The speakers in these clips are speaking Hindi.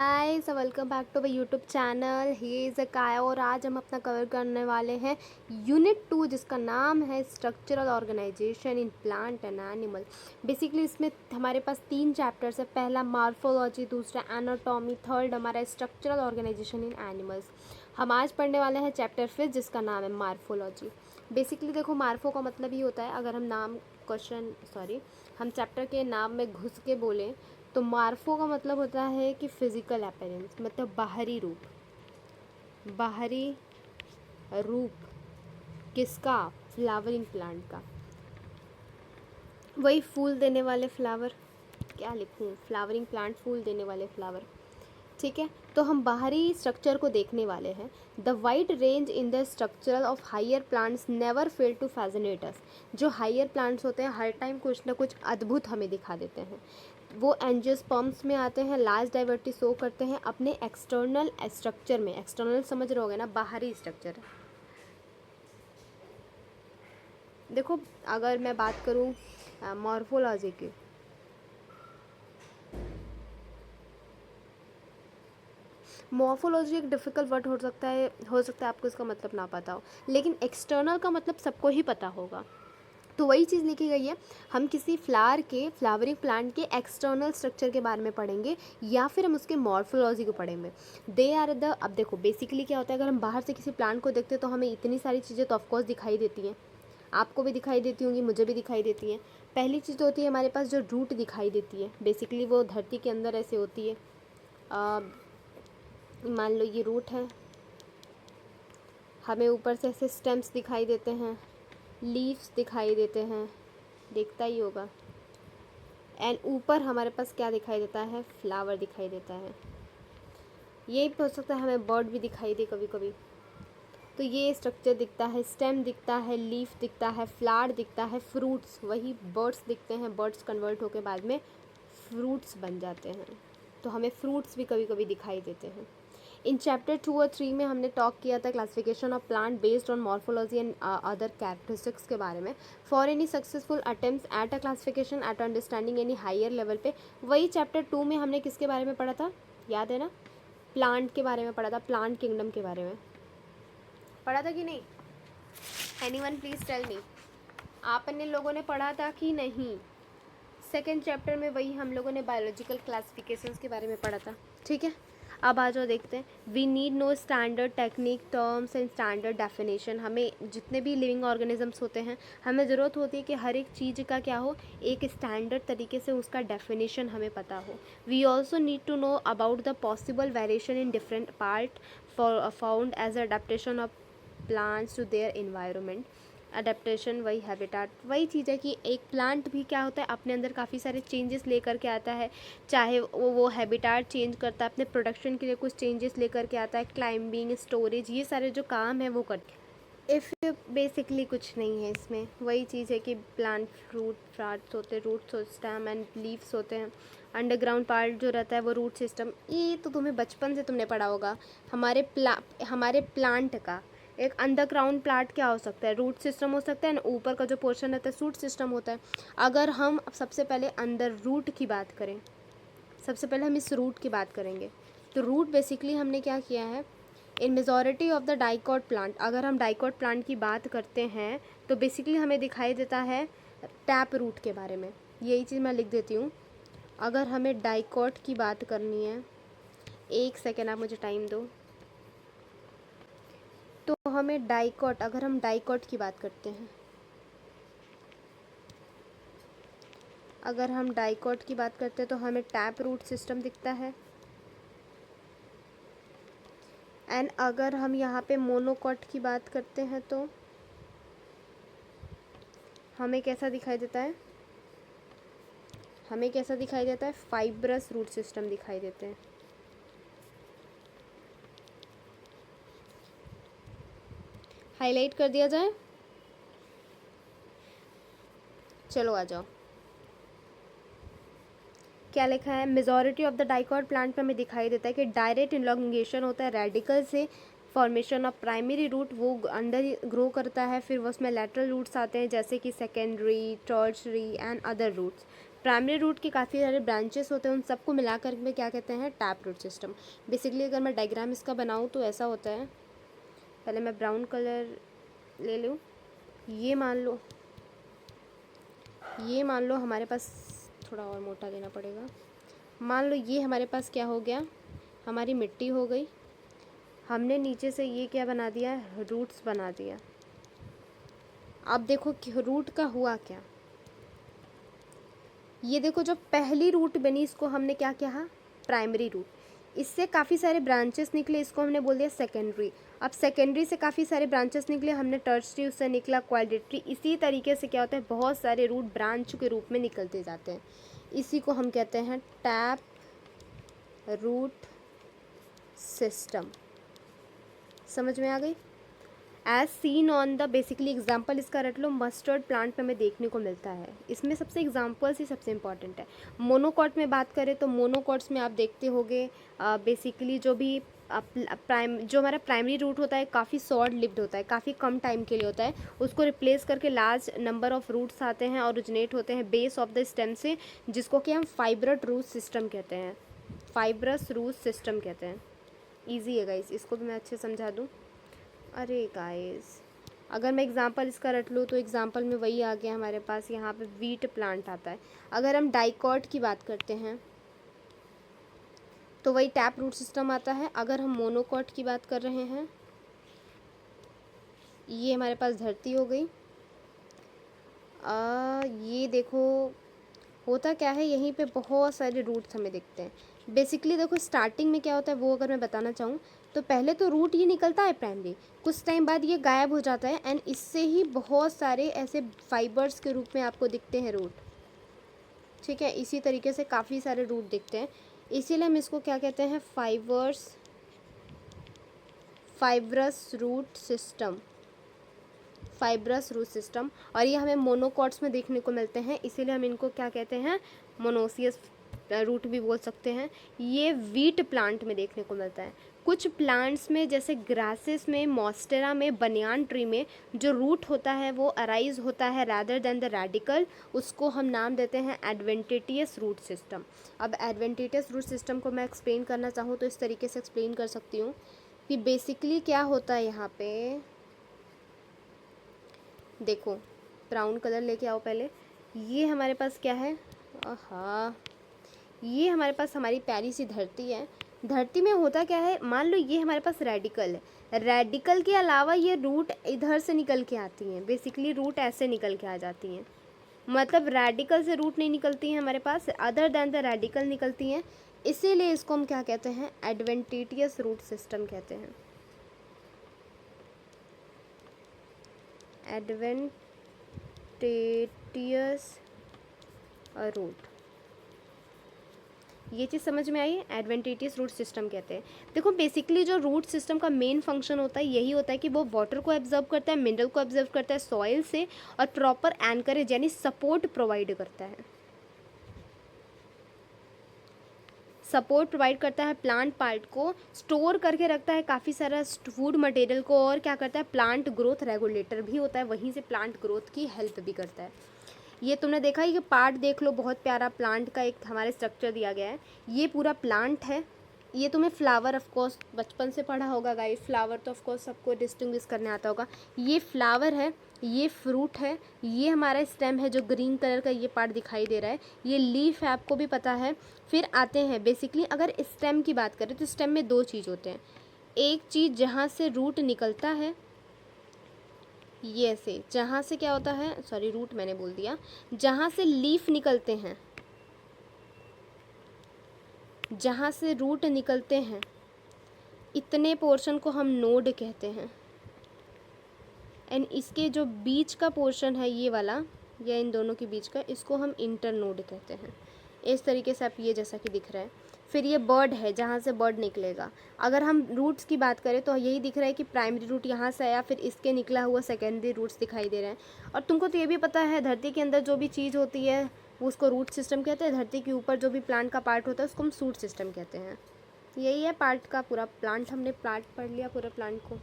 Guys welcome back to my YouTube channel. He is a काया और आज हम अपना कवर करने वाले हैं यूनिट 2 जिसका नाम है structural organisation in plant and animal. Basically इसमें हमारे पास 3 चैप्टर्स है। पहला मार्फोलॉजी, दूसरा एनाटॉमी, थर्ड हमारा स्ट्रक्चरल ऑर्गेनाइजेशन इन एनिमल्स। हम आज पढ़ने वाले हैं चैप्टर 5 जिसका नाम है मार्फोलॉजी। बेसिकली देखो, मार्फो का मतलब ही होता है, अगर हम चैप्टर के नाम में घुस के बोलें तो मार्फो का मतलब होता है कि फिजिकल अपीयरेंस, मतलब बाहरी रूप किसका? फ्लावरिंग प्लांट का। वही फूल देने वाले फ्लावर, क्या लिखूं, फ्लावरिंग प्लांट, फूल देने वाले फ्लावर। ठीक है, तो हम बाहरी स्ट्रक्चर को देखने वाले हैं। The wide range in the structural of higher plants never fail to fascinate us. जो हायर प्लांट्स होते हैं हर टाइम कुछ ना कुछ अद्भुत हमें दिखा देते हैं। वो एंजियोस्पर्म्स में आते हैं, लार्ज डाइवर्सिटी शो करते हैं अपने एक्सटर्नल स्ट्रक्चर में। एक्सटर्नल समझ रहे होगे ना, बाहरी स्ट्रक्चर। देखो, अगर मैं बात करूँ मॉर्फोलॉजी की, मॉर्फोलॉजी एक डिफ़िकल्ट वर्ड हो सकता है आपको इसका मतलब ना पता हो, लेकिन एक्सटर्नल का मतलब सबको ही पता होगा। तो वही चीज़ लिखी गई है। हम किसी फ्लावरिंग प्लांट के एक्सटर्नल स्ट्रक्चर के बारे में पढ़ेंगे या फिर हम उसके मॉर्फोलॉजी को पढ़ेंगे। दे आर द अब देखो, बेसिकली क्या होता है, अगर हम बाहर से किसी प्लांट को देखते हैं तो हमें इतनी सारी चीज़ें तो ऑफकोर्स दिखाई देती हैं। आपको भी दिखाई देती होंगी, मुझे भी दिखाई देती हैं। पहली चीज़ तो होती है हमारे पास जो रूट दिखाई देती है। बेसिकली वो धरती के अंदर ऐसे होती है। मान लो ये रूट है, हमें ऊपर से ऐसे स्टेम्स दिखाई देते हैं, लीव्स दिखाई देते हैं, दिखता ही होगा। एंड ऊपर हमारे पास क्या दिखाई देता है? फ्लावर दिखाई देता है। ये भी हो सकता है हमें बर्ड भी दिखाई दे कभी कभी। तो ये स्ट्रक्चर दिखता है, स्टेम दिखता है, लीफ दिखता है, फ्लावर दिखता है, फ्रूट्स, वही बर्ड्स दिखते हैं। बर्ड्स कन्वर्ट होकर बाद में फ्रूट्स बन जाते हैं, तो हमें फ्रूट्स भी कभी कभी दिखाई देते हैं। इन चैप्टर 2 और 3 में हमने टॉक किया था classification of plant based on morphology and other characteristics के बारे में। For any successful attempts at a classification at understanding any higher level पे, वही चैप्टर 2 में हमने किसके बारे में पढ़ा था, याद है ना? प्लांट के बारे में पढ़ा था, प्लांट किंगडम के बारे में पढ़ा था कि नहीं? एनीवन प्लीज़ टेल मी, आप अन्य लोगों ने पढ़ा था कि नहीं? सेकेंड चैप्टर में वही हम लोगों ने बायोलॉजिकल क्लासिफिकेशंस के बारे में पढ़ा था। ठीक है, अब आ जाओ देखते हैं। We need know standard technique, terms and standard definition. हमें जितने भी लिविंग ऑर्गेनिजम्स होते हैं, हमें ज़रूरत होती है कि हर एक चीज़ का क्या हो, एक स्टैंडर्ड तरीके से उसका डेफिनेशन हमें पता हो। We also need to know about the possible variation in different part found as adaptation of plants to their environment. Adaptation वही हैबिटाट, वही चीज़ है कि एक प्लांट भी क्या होता है, अपने अंदर काफ़ी सारे चेंजेस लेकर के आता है। चाहे वो हैबिटाट चेंज करता है, अपने प्रोडक्शन के लिए कुछ चेंजेस लेकर के आता है, क्लाइंबिंग, स्टोरेज, ये सारे जो काम है वो करते हैं। इफ़ बेसिकली कुछ नहीं है इसमें, वही चीज़ है कि प्लांट फ्रूट फ्लावर्स होते हैं, रूट्स होते, स्टेम एंड लीव्स होते हैं। अंडरग्राउंड पार्ट जो रहता है वो रूट सिस्टम, ये तो तुम्हें बचपन से तुमने पढ़ा होगा। हमारे प्लांट का एक अंडरग्राउंड प्लांट क्या हो सकता है? रूट सिस्टम हो सकता है ना, ऊपर का जो पोर्शन रहता है शूट सिस्टम होता है। अगर हम सबसे पहले अंदर रूट की बात करें, सबसे पहले हम इस रूट की बात करेंगे। तो रूट बेसिकली हमने क्या किया है, इन majority of the dicot plant, अगर हम डाइकॉट प्लांट की बात करते हैं तो बेसिकली हमें दिखाई देता है टैप रूट के बारे में। यही चीज़ मैं लिख देती हूँ। अगर हमें डाइकॉट की बात करनी है, एक सेकेंड आप मुझे टाइम दो। तो हमें डाइकॉट, अगर हम डाइकॉट की बात करते हैं, अगर हम डाइकॉट की बात करते हैं तो हमें टैप रूट सिस्टम दिखता है। एंड अगर हम यहाँ पे मोनोकॉट की बात करते हैं तो हमें कैसा दिखाई देता है? हमें कैसा दिखाई देता है? फाइब्रस रूट सिस्टम दिखाई देते हैं। हाईलाइट कर दिया जाए, चलो आ जाओ। क्या लिखा है? Majority of the dicot plant में हमें दिखाई देता है कि डायरेक्ट इलॉन्गेशन होता है रेडिकल से, फॉर्मेशन ऑफ प्राइमरी रूट, वो अंदर ही ग्रो करता है, फिर वो उसमें लैटरल रूट्स आते हैं जैसे कि secondary, tertiary and other roots. Primary root के काफ़ी सारे ब्रांचेस होते हैं, उन सबको मिलाकर में क्या कहते हैं, टैप रूट सिस्टम। बेसिकली अगर मैं डायग्राम इसका बनाऊँ तो ऐसा होता है, पहले मैं ब्राउन कलर ले लूँ। ये मान लो हमारे पास, थोड़ा और मोटा लेना पड़ेगा। मान लो ये हमारे पास क्या हो गया, हमारी मिट्टी हो गई। हमने नीचे से ये क्या बना दिया, रूट्स बना दिया। अब देखो कि रूट का हुआ क्या, ये देखो जो पहली रूट बनी इसको हमने क्या कहा, प्राइमरी रूट। इससे काफ़ी सारे ब्रांचेस निकले, इसको हमने बोल दिया सेकेंडरी। अब सेकेंडरी से काफ़ी सारे ब्रांचेस निकले, हमने टर्शरी, उससे निकला क्वाड्रेटरी। इसी तरीके से क्या होता है, बहुत सारे रूट ब्रांच के रूप में निकलते जाते हैं। इसी को हम कहते हैं टैप रूट सिस्टम। समझ में आ गई। As seen on the, basically example इसका रट लो, मस्टर्ड प्लांट में हमें देखने को मिलता है। इसमें सबसे एग्जाम्पल्स ही सबसे इंपॉर्टेंट है। मोनोकॉट में बात करें तो मोनोकॉट्स में आप देखते होगे बेसिकली जो भी जो हमारा प्राइमरी रूट होता है काफ़ी शॉर्ट लिव्ड होता है, काफ़ी कम टाइम के लिए होता है। उसको रिप्लेस करके लार्ज नंबर ऑफ रूट्स आते हैं, ओरिजिनेट होते हैं बेस ऑफ द स्टेम से, जिसको कि हम फाइब्रस रूट सिस्टम कहते हैं। फाइब्रस रूट सिस्टम कहते हैं। ईजी है गाइस, इसको भी मैं अच्छे समझा दूँ। अरे गाइस, अगर मैं एग्जांपल इसका रट लूँ तो एग्जांपल में वही आ गया हमारे पास, यहाँ पे वीट प्लांट आता है। अगर हम डाइकॉट की बात करते हैं तो वही टैप रूट सिस्टम आता है। अगर हम मोनोकॉट की बात कर रहे हैं, ये हमारे पास धरती हो गई। ये देखो होता क्या है, यहीं पे बहुत सारे रूट्स हमें दिखते हैं। बेसिकली देखो स्टार्टिंग में क्या होता है वो अगर मैं बताना चाहूँ तो पहले तो रूट ये निकलता है प्राइमरी, कुछ टाइम बाद ये गायब हो जाता है, एंड इससे ही बहुत सारे ऐसे फाइबर्स के रूप में आपको दिखते हैं रूट। ठीक है, इसी तरीके से काफ़ी सारे रूट दिखते हैं, इसीलिए हम इसको क्या कहते हैं, fibrous root system. Fibrous root system. और ये हमें मोनोकॉट्स में देखने को मिलते हैं, इसीलिए हम इनको क्या कहते हैं, मोनोसियस रूट भी बोल सकते हैं। ये वीट प्लांट में देखने को मिलता है। कुछ प्लांट्स में जैसे ग्रासेस में, मॉन्स्टेरा में, बनियान ट्री में जो रूट होता है वो अराइज होता है रादर देन द रेडिकल, उसको हम नाम देते हैं एडवेंटिटियस रूट सिस्टम। अब एडवेंटिटियस रूट सिस्टम को मैं एक्सप्लेन करना चाहूँ तो इस तरीके से एक्सप्लेन कर सकती हूँ कि बेसिकली क्या होता है। यहाँ पे देखो, ब्राउन कलर लेके आओ पहले। ये हमारे पास क्या है, ये हमारे पास हमारी प्यारी सी धरती है। धरती में होता क्या है, मान लो ये हमारे पास रेडिकल है, रेडिकल के अलावा ये रूट इधर से निकल के आती हैं। बेसिकली रूट ऐसे निकल के आ जाती हैं, मतलब रेडिकल से रूट नहीं निकलती हैं हमारे पास, अदर देन द रेडिकल निकलती हैं। इसीलिए इसको हम क्या कहते हैं, एडवेंटिटियस रूट सिस्टम कहते हैं। एडवेंटिटियस रूट, ये चीज़ समझ में आई। एडवेंटिटियस रूट सिस्टम कहते हैं। देखो बेसिकली जो रूट सिस्टम का मेन फंक्शन होता है यही होता है कि वो वाटर को एब्जॉर्ब करता है, मिनरल को एब्जॉर्ब करता है सॉइल से, और प्रॉपर एंकरेज यानी सपोर्ट प्रोवाइड करता है। सपोर्ट प्रोवाइड करता है प्लांट पार्ट को, स्टोर करके रखता है काफ़ी सारा फूड मटेरियल को, और क्या करता है, प्लांट ग्रोथ रेगुलेटर भी होता है, वहीं से प्लांट ग्रोथ की हेल्प भी करता है। ये तुमने देखा है, ये पार्ट देख लो, बहुत प्यारा प्लांट का एक हमारे स्ट्रक्चर दिया गया है। ये पूरा प्लांट है। ये तुम्हें फ्लावर ऑफ कोर्स बचपन से पढ़ा होगा गाइस, फ्लावर तो ऑफ कोर्स सबको डिस्टिंग्विश करने आता होगा। ये फ्लावर है, ये फ्रूट है, ये हमारा स्टेम है जो ग्रीन कलर का ये पार्ट दिखाई दे रहा है, ये लीफ है, आपको भी पता है। फिर आते हैं बेसिकली अगर स्टेम की बात करें तो स्टेम में दो चीज़ होते हैं। एक चीज़ जहाँ से रूट निकलता है, ये से जहाँ से क्या होता है, सॉरी रूट मैंने बोल दिया, जहाँ से लीफ निकलते हैं, जहाँ से रूट निकलते हैं, इतने पोर्शन को हम नोड कहते हैं। एंड इसके जो बीच का पोर्शन है ये वाला, या इन दोनों के बीच का, इसको हम इंटर नोड कहते हैं। इस तरीके से आप ये जैसा कि दिख रहा है। फिर ये बर्ड है, जहाँ से बर्ड निकलेगा। अगर हम रूट्स की बात करें तो यही दिख रहा है कि प्राइमरी रूट यहाँ से आया, फिर इसके निकला हुआ सेकेंडरी रूट्स दिखाई दे रहे हैं। और तुमको तो ये भी पता है धरती के अंदर जो भी चीज़ होती है वो उसको रूट सिस्टम कहते हैं, धरती के ऊपर जो भी प्लांट का पार्ट होता है उसको हम शूट सिस्टम कहते हैं। यही है पार्ट का पूरा प्लांट, हमने पार्ट पढ़ लिया पूरे प्लांट को।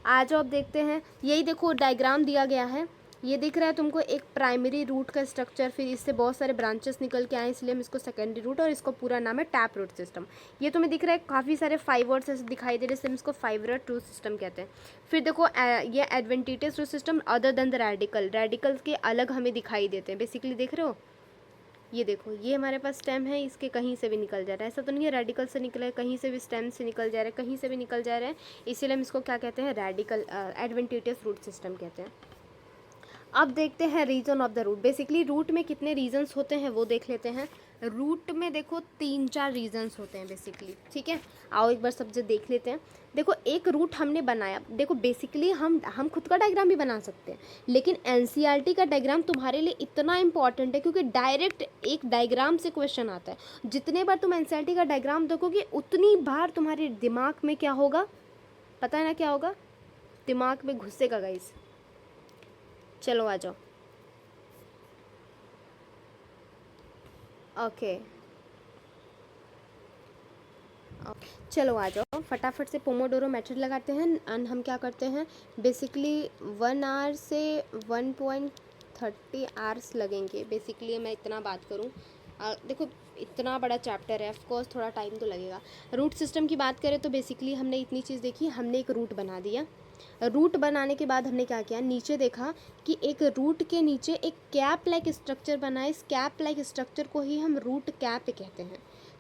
आज अब देखते हैं, यही देखो डायग्राम दिया गया है, ये दिख रहा है तुमको एक प्राइमरी रूट का स्ट्रक्चर, फिर इससे बहुत सारे ब्रांचेस निकल के आए, इसलिए हम इसको सेकेंडरी रूट, और इसको पूरा नाम है टैप रूट सिस्टम। ये तुम्हें दिख रहा है काफ़ी सारे फाइवर्स ऐसे दिखाई दे रहे हैं, इससे हम इसको फाइबर रूट सिस्टम कहते हैं। फिर देखो ये adventitious root system other than the radicle, radicles के अलग हमें दिखाई देते हैं बेसिकली, देख रहे हो। ये देखो ये हमारे पास स्टेम है, इसके कहीं से भी निकल जा रहा है, ऐसा तो नहीं है रेडिकल से निकला है, कहीं से भी स्टेम से निकल जा रहा है, कहीं से भी निकल जा रहा है, इसीलिए हम इसको क्या कहते हैं, रेडिकल एडवेंटिटियस रूट सिस्टम कहते हैं। अब देखते हैं region of the root. Basically root में कितने रीजन्स होते हैं वो देख लेते हैं। रूट में देखो 3-4 रीजन्स होते हैं बेसिकली, ठीक है। आओ एक बार सब जो देख लेते हैं। देखो एक रूट हमने बनाया, देखो बेसिकली हम खुद का डायग्राम भी बना सकते हैं, लेकिन एनसीईआरटी का डायग्राम तुम्हारे लिए इतना इंपॉर्टेंट है क्योंकि डायरेक्ट एक डायग्राम से क्वेश्चन आता है। जितने बार तुम एनसीईआरटी का डायग्राम देखोगे उतनी बार तुम्हारे दिमाग में क्या होगा, पता है ना क्या होगा, दिमाग में घुसेगा गाइस। चलो आ जाओ। ओके चलो आ जाओ, फटाफट से पोमोडोरो मेथड लगाते हैं। एंड हम क्या करते हैं, बेसिकली 1 आवर से 1.30 आवर्स लगेंगे बेसिकली। मैं इतना बात करूं, देखो इतना बड़ा चैप्टर है, ऑफकोर्स थोड़ा टाइम तो लगेगा। रूट सिस्टम की बात करें तो बेसिकली हमने इतनी चीज़ देखी, हमने एक रूट बना दिया। रूट बनाने के बाद हमने क्या किया, नीचे देखा कि एक रूट के नीचे एक कैप लाइक स्ट्रक्चर बना है। इस कैप लाइक स्ट्रक्चर को ही हम रूट कैप कहते हैं,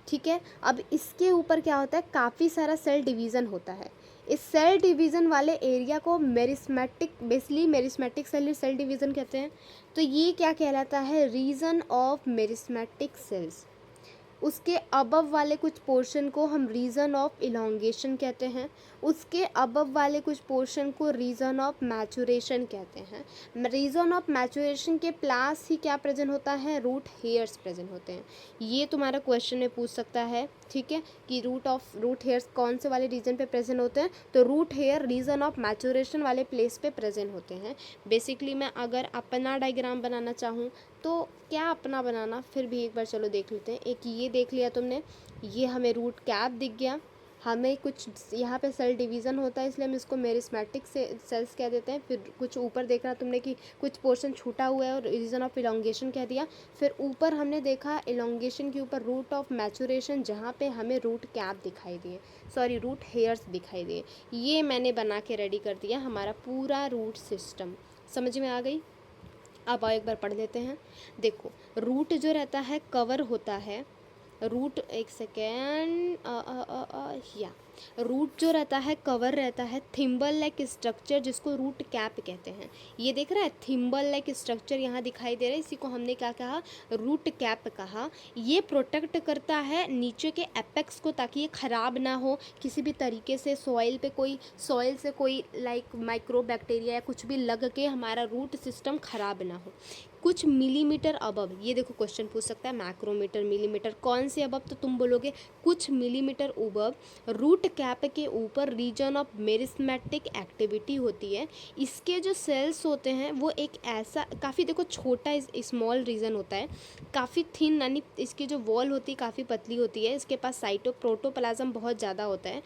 ठीक है। अब इसके ऊपर क्या होता है, काफ़ी सारा सेल डिवीज़न होता है। इस सेल डिवीज़न वाले एरिया को meristematic, basically meristematic cell division कहते हैं। तो ये क्या कहलाता है, रीजन ऑफ मेरिस्मेटिक सेल्स। उसके अबव वाले कुछ पोर्शन को हम रीजन ऑफ इलोंगेशन कहते हैं। उसके अबव वाले कुछ पोर्शन को रीजन ऑफ मैचुरेशन कहते हैं। रीजन ऑफ मैचुरेशन के प्लस ही क्या प्रेजेंट होता है, रूट हेयर्स प्रेजेंट होते हैं। ये तुम्हारा क्वेश्चन में पूछ सकता है, ठीक है, कि रूट हेयर्स कौन से वाले रीजन पे प्रेजेंट होते हैं, तो root hair region of maturation वाले प्लेस पे प्रेजेंट होते हैं। बेसिकली मैं अगर अपना डायग्राम बनाना चाहूँ तो क्या अपना बनाना, फिर भी एक बार चलो देख लेते हैं। एक ये देख लिया तुमने, ये हमें रूट कैप दिख गया, हमें कुछ यहाँ पे सेल डिवीज़न होता है इसलिए हम इसको मेरिस्मेटिक सेल्स कह देते हैं। फिर कुछ ऊपर देखा तुमने कि कुछ पोर्शन छूटा हुआ है और रीजन ऑफ इलोंगेशन कह दिया। फिर ऊपर हमने देखा इलोंगेशन के ऊपर रूट ऑफ मैचुरेशन, जहाँ पे हमें रूट कैप दिखाई दिए, सॉरी रूट हेयर्स दिखाई दिए। ये मैंने बना के रेडी कर दिया हमारा पूरा रूट सिस्टम। समझ में आ गई। अब आओ एक बार पढ़ लेते हैं। देखो रूट जो रहता है कवर होता है, रूट एक सेकेंड या रूट जो रहता है कवर रहता है थिम्बल लाइक स्ट्रक्चर जिसको रूट कैप कहते हैं। ये देख रहा है थिम्बल लाइक स्ट्रक्चर यहाँ दिखाई दे रहा है, इसी को हमने क्या कहा, रूट कैप कहा। ये प्रोटेक्ट करता है नीचे के एपेक्स को ताकि ये ख़राब ना हो किसी भी तरीके से, सॉइल से कोई लाइक माइक्रो बैक्टीरिया या कुछ भी लग के हमारा रूट सिस्टम ख़राब ना हो। कुछ मिलीमीटर अबव, ये देखो क्वेश्चन पूछ सकता है मैक्रोमीटर मिलीमीटर, कौन से अबव, तो तुम बोलोगे कुछ मिलीमीटर अबव रूट कैप के ऊपर रीजन ऑफ मेरिस्मेटिक एक्टिविटी होती है। इसके जो सेल्स होते हैं वो एक ऐसा काफ़ी देखो छोटा स्मॉल रीजन होता है, काफ़ी थिन, यानी इसकी जो वॉल होती है काफ़ी पतली होती है, इसके पास प्रोटोप्लाज्म बहुत ज़्यादा होता है।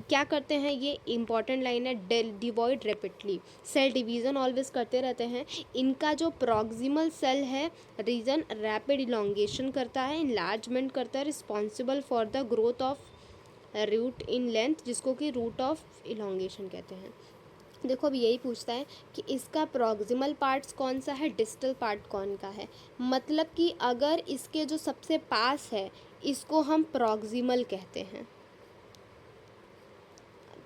क्या करते हैं, ये इंपॉर्टेंट लाइन है, divide rapidly, cell division always करते रहते हैं। इनका जो प्रॉक्सिमल सेल है रीजन रैपिड इलोंगेशन करता है, इनलार्जमेंट करता है, responsible for the growth of root in length, जिसको कि रूट ऑफ इलोंगेशन कहते हैं। देखो अब यही पूछता है कि इसका प्रॉक्सिमल पार्ट्स कौन सा है, डिस्टल पार्ट कौन का है। मतलब कि अगर इसके जो सबसे पास है इसको हम प्रॉक्सिमल कहते हैं,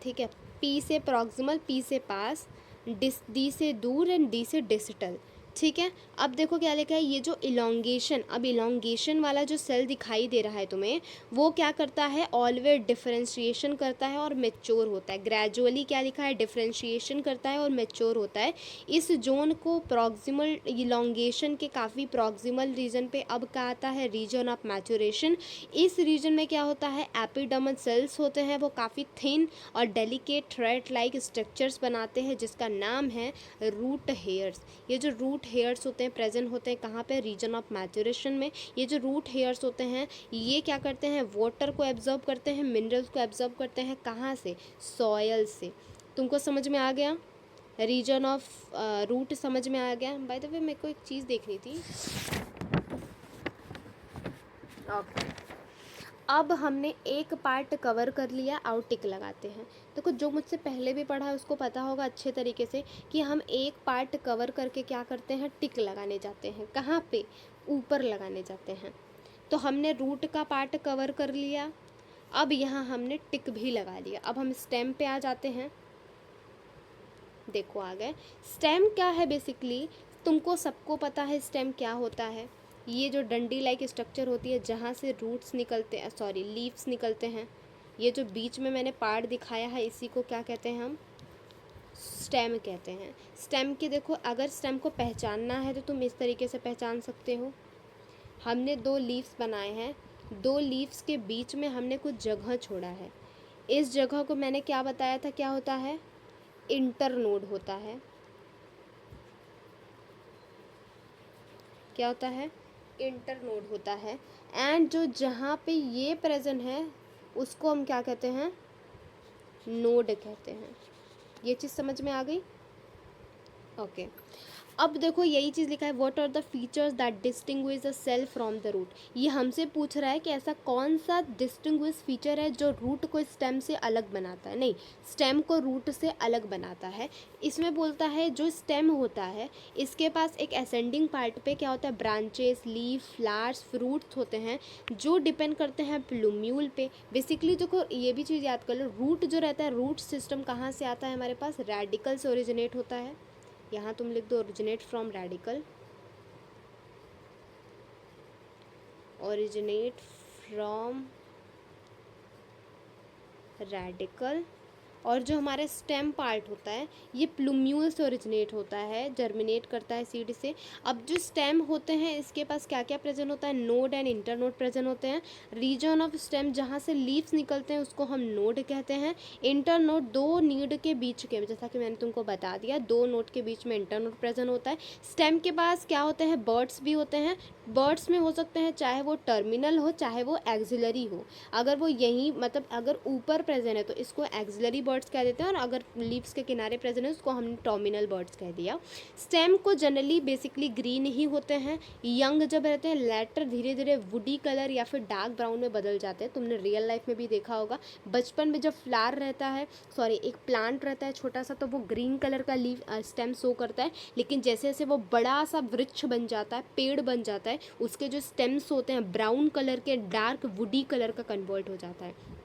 ठीक है। पी से प्रॉक्सिमल, पी से पास, डी से दूर एंड डी से डिस्टल, ठीक है। अब देखो क्या लिखा है, ये जो इलोंगेशन, अब इलोंगेशन वाला जो सेल दिखाई दे रहा है तुम्हें, वो क्या करता है, ऑलवेज डिफरेंशिएशन करता है और मैच्योर होता है। ग्रेजुअली क्या लिखा है, डिफरेंशिएशन करता है और मैच्योर होता है। इस जोन को प्रॉक्सिमल इलोंगेशन के काफ़ी प्रॉक्सिमल रीजन पे अब क्या आता है, रीजन ऑफ मैचुरेशन। इस रीजन में क्या होता है, एपिडर्मल सेल्स होते हैं, वो काफ़ी थिन और डेलिकेट थ्रेड लाइक स्ट्रक्चर्स बनाते हैं जिसका नाम है रूट हेयर्स। ये जो रूट हेयर्स होते हैं प्रेजेंट होते हैं कहाँ पे, रीजन ऑफ मैचुरेशन में। ये जो रूट हेयर्स होते हैं ये क्या करते हैं, वाटर को एब्जॉर्ब करते हैं, मिनरल्स को एब्जॉर्ब करते हैं, कहाँ से, सॉयल से। तुमको समझ में आ गया। रीजन ऑफ रूट समझ में आ गया। बाय द वे मेरे को एक चीज़ देखनी थी। ओके, अब हमने एक पार्ट कवर कर लिया, और टिक लगाते हैं। देखो जो मुझसे पहले भी पढ़ा है उसको पता होगा अच्छे तरीके से कि हम एक पार्ट कवर करके क्या करते हैं, टिक लगाने जाते हैं। कहाँ पे? ऊपर लगाने जाते हैं। तो हमने रूट का पार्ट कवर कर लिया, अब यहाँ हमने टिक भी लगा लिया। अब हम स्टेम पे आ जाते हैं। देखो आ गए। स्टेम क्या है बेसिकली, तुमको सबको पता है स्टेम क्या होता है। ये जो डंडी लाइक स्ट्रक्चर होती है जहाँ से रूट्स निकलते हैं, सॉरी लीव्स निकलते हैं, ये जो बीच में मैंने पार्ट दिखाया है इसी को क्या कहते हैं हम, स्टेम कहते हैं। स्टेम की देखो, अगर स्टेम को पहचानना है तो तुम इस तरीके से पहचान सकते हो। हमने 2 लीव्स बनाए हैं, 2 लीव्स के बीच में हमने कुछ जगह छोड़ा है। इस जगह को मैंने क्या बताया था, क्या होता है, इंटरनोड होता है। क्या होता है, इंटरनोड होता है। एंड जो जहाँ पे ये प्रेजेंट है उसको हम क्या कहते हैं, नोड कहते हैं। ये चीज़ समझ में आ गई? ओके। अब देखो यही चीज़ लिखा है, what are the features that distinguish a cell from the root. ये हमसे पूछ रहा है कि ऐसा कौन सा डिस्टिंग्विश फीचर है जो रूट को स्टेम से अलग बनाता है, नहीं स्टेम को रूट से अलग बनाता है। इसमें बोलता है जो स्टेम होता है इसके पास एक असेंडिंग पार्ट पे क्या होता है, ब्रांचेस, लीफ, फ्लावर्स, फ्रूट्स होते हैं जो डिपेंड करते हैं प्लूम्यूल पे। बेसिकली देखो ये भी चीज़ याद कर लो, रूट जो रहता है, रूट सिस्टम कहाँ से आता है हमारे पास, रेडिकल से ओरिजिनेट होता है। यहाँ तुम लिख दो originate from radical, originate from radical. और जो हमारा स्टेम पार्ट होता है ये प्लूम्यूल से ओरिजिनेट होता है, जर्मिनेट करता है सीड से। अब जो स्टेम होते हैं इसके पास क्या क्या प्रेजेंट होता है, नोड एंड इंटरनोड प्रेजेंट होते हैं। रीजन ऑफ स्टेम जहाँ से लीव्स निकलते हैं उसको हम नोड कहते हैं। इंटरनोड 2 नीड के बीच के, जैसा कि मैंने तुमको बता दिया, 2 नोड के बीच में इंटरनोड प्रेजेंट होता है। स्टेम के पास क्या होते हैं, बर्ड्स भी होते हैं। बर्ड्स में हो सकते हैं चाहे वो टर्मिनल हो चाहे वो एक्सिलरी हो। अगर वो यहीं मतलब अगर ऊपर प्रेजेंट है तो इसको एक्सिलरी बर्ड्स कह देते हैं, और अगर लीव्स के किनारे प्रेजेंट है उसको हमने टर्मिनल बर्ड्स कह दिया। स्टेम को जनरली बेसिकली ग्रीन ही होते हैं। यंग जब रहते हैं, लेटर धीरे धीरे वुडी कलर या फिर डार्क ब्राउन में बदल जाते हैं। तुमने रियल लाइफ में भी देखा होगा, बचपन में जब फ्लावर रहता है, सॉरी एक प्लांट रहता है छोटा सा, तो वो ग्रीन कलर का लीव स्टेम शो करता है। लेकिन जैसे जैसे वो बड़ा सा वृक्ष बन जाता है, पेड़ बन जाता है, उसके जो स्टेम्स होते हैं ब्राउन कलर के डार्क वुडी कलर का कन्वर्ट हो जाता है।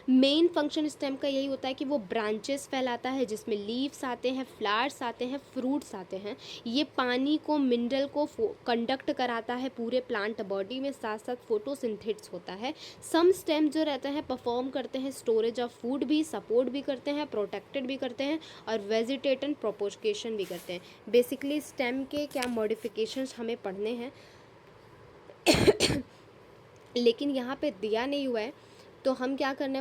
मेन फंक्शन स्टेम का यही होता है कि वो ब्रांचेस फैलाता है जिसमें लीव्स आते हैं, फ्लावर्स आते हैं, फ्रूट्स आते हैं। ये पानी को, मिनरल को कंडक्ट कराता है पूरे प्लांट बॉडी में, साथ साथ फोटोसिंथेसिस होता है। सम स्टेम जो रहते हैं परफॉर्म करते हैं स्टोरेज ऑफ फूड भी, सपोर्ट भी करते हैं, प्रोटेक्टेड भी करते हैं, और वेजिटेट एंड प्रोपोगेशन भी करते हैं। बेसिकली स्टेम के क्या मॉडिफिकेशंस हमें पढ़ने हैं लेकिन यहाँ पे दिया नहीं हुआ है, तो हम क्या करने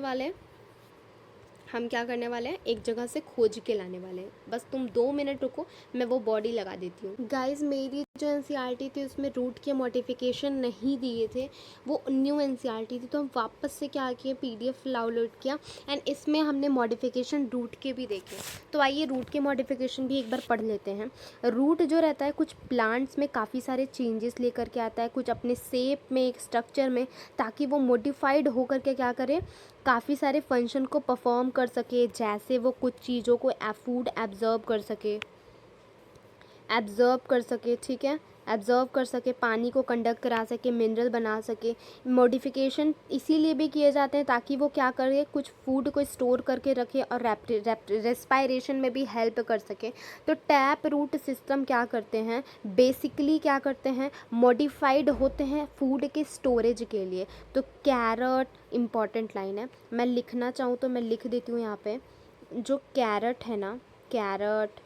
वाले हैं, एक जगह से खोज के लाने वाले हैं। बस तुम 2 मिनट रुको, मैं वो बॉडी लगा देती हूँ। गाइज मेरी जो एनसीईआरटी थी उसमें रूट के मॉडिफिकेशन नहीं दिए थे, वो न्यू एनसीईआरटी थी, तो हम वापस से क्या किए, पीडीएफ डाउनलोड किया एंड इसमें हमने मॉडिफिकेशन रूट के भी देखे। तो आइए रूट के मॉडिफिकेशन भी एक बार पढ़ लेते हैं। रूट जो रहता है कुछ प्लांट्स में काफ़ी सारे चेंजेस लेकर के आता है, कुछ अपने शेप में, एक स्ट्रक्चर में, ताकि वो मॉडिफाइड होकर के क्या करे, काफ़ी सारे फंक्शन को परफॉर्म कर सके। जैसे वो कुछ चीज़ों को फूड एब्जॉर्ब कर सके, ठीक है, एब्जॉर्ब कर सके, पानी को कंडक्ट करा सके, मिनरल बना सके। मॉडिफिकेशन इसीलिए भी किए जाते हैं ताकि वो क्या करे, कुछ फूड को स्टोर करके रखे और रेस्पायरेशन में भी हेल्प कर सके। तो टैप रूट सिस्टम क्या करते हैं, बेसिकली क्या करते हैं, मॉडिफाइड होते हैं फूड के स्टोरेज के लिए। तो कैरट इम्पॉर्टेंट लाइन है, मैं लिखना चाहूँ तो मैं लिख देती हूँ यहाँ पे। जो कैरट है ना, कैरट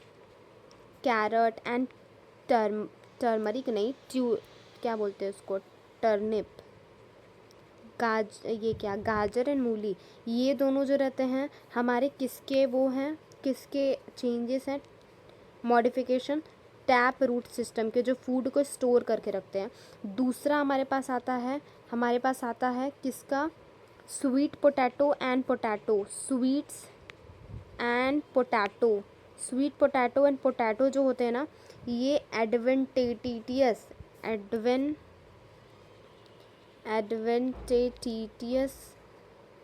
एंड टर्मरिक नहीं, क्या बोलते हैं उसको, टर्निप, ये क्या, गाजर एंड मूली, ये दोनों जो रहते हैं हमारे किसके वो हैं, किसके चेंजेस हैं, मॉडिफिकेशन टैप रूट सिस्टम के, जो फूड को स्टोर करके रखते हैं। दूसरा हमारे पास आता है किसका, sweet potato and potato, sweets and potato, sweet potato and potato जो होते हैं ना, ये एडवेंटेटियस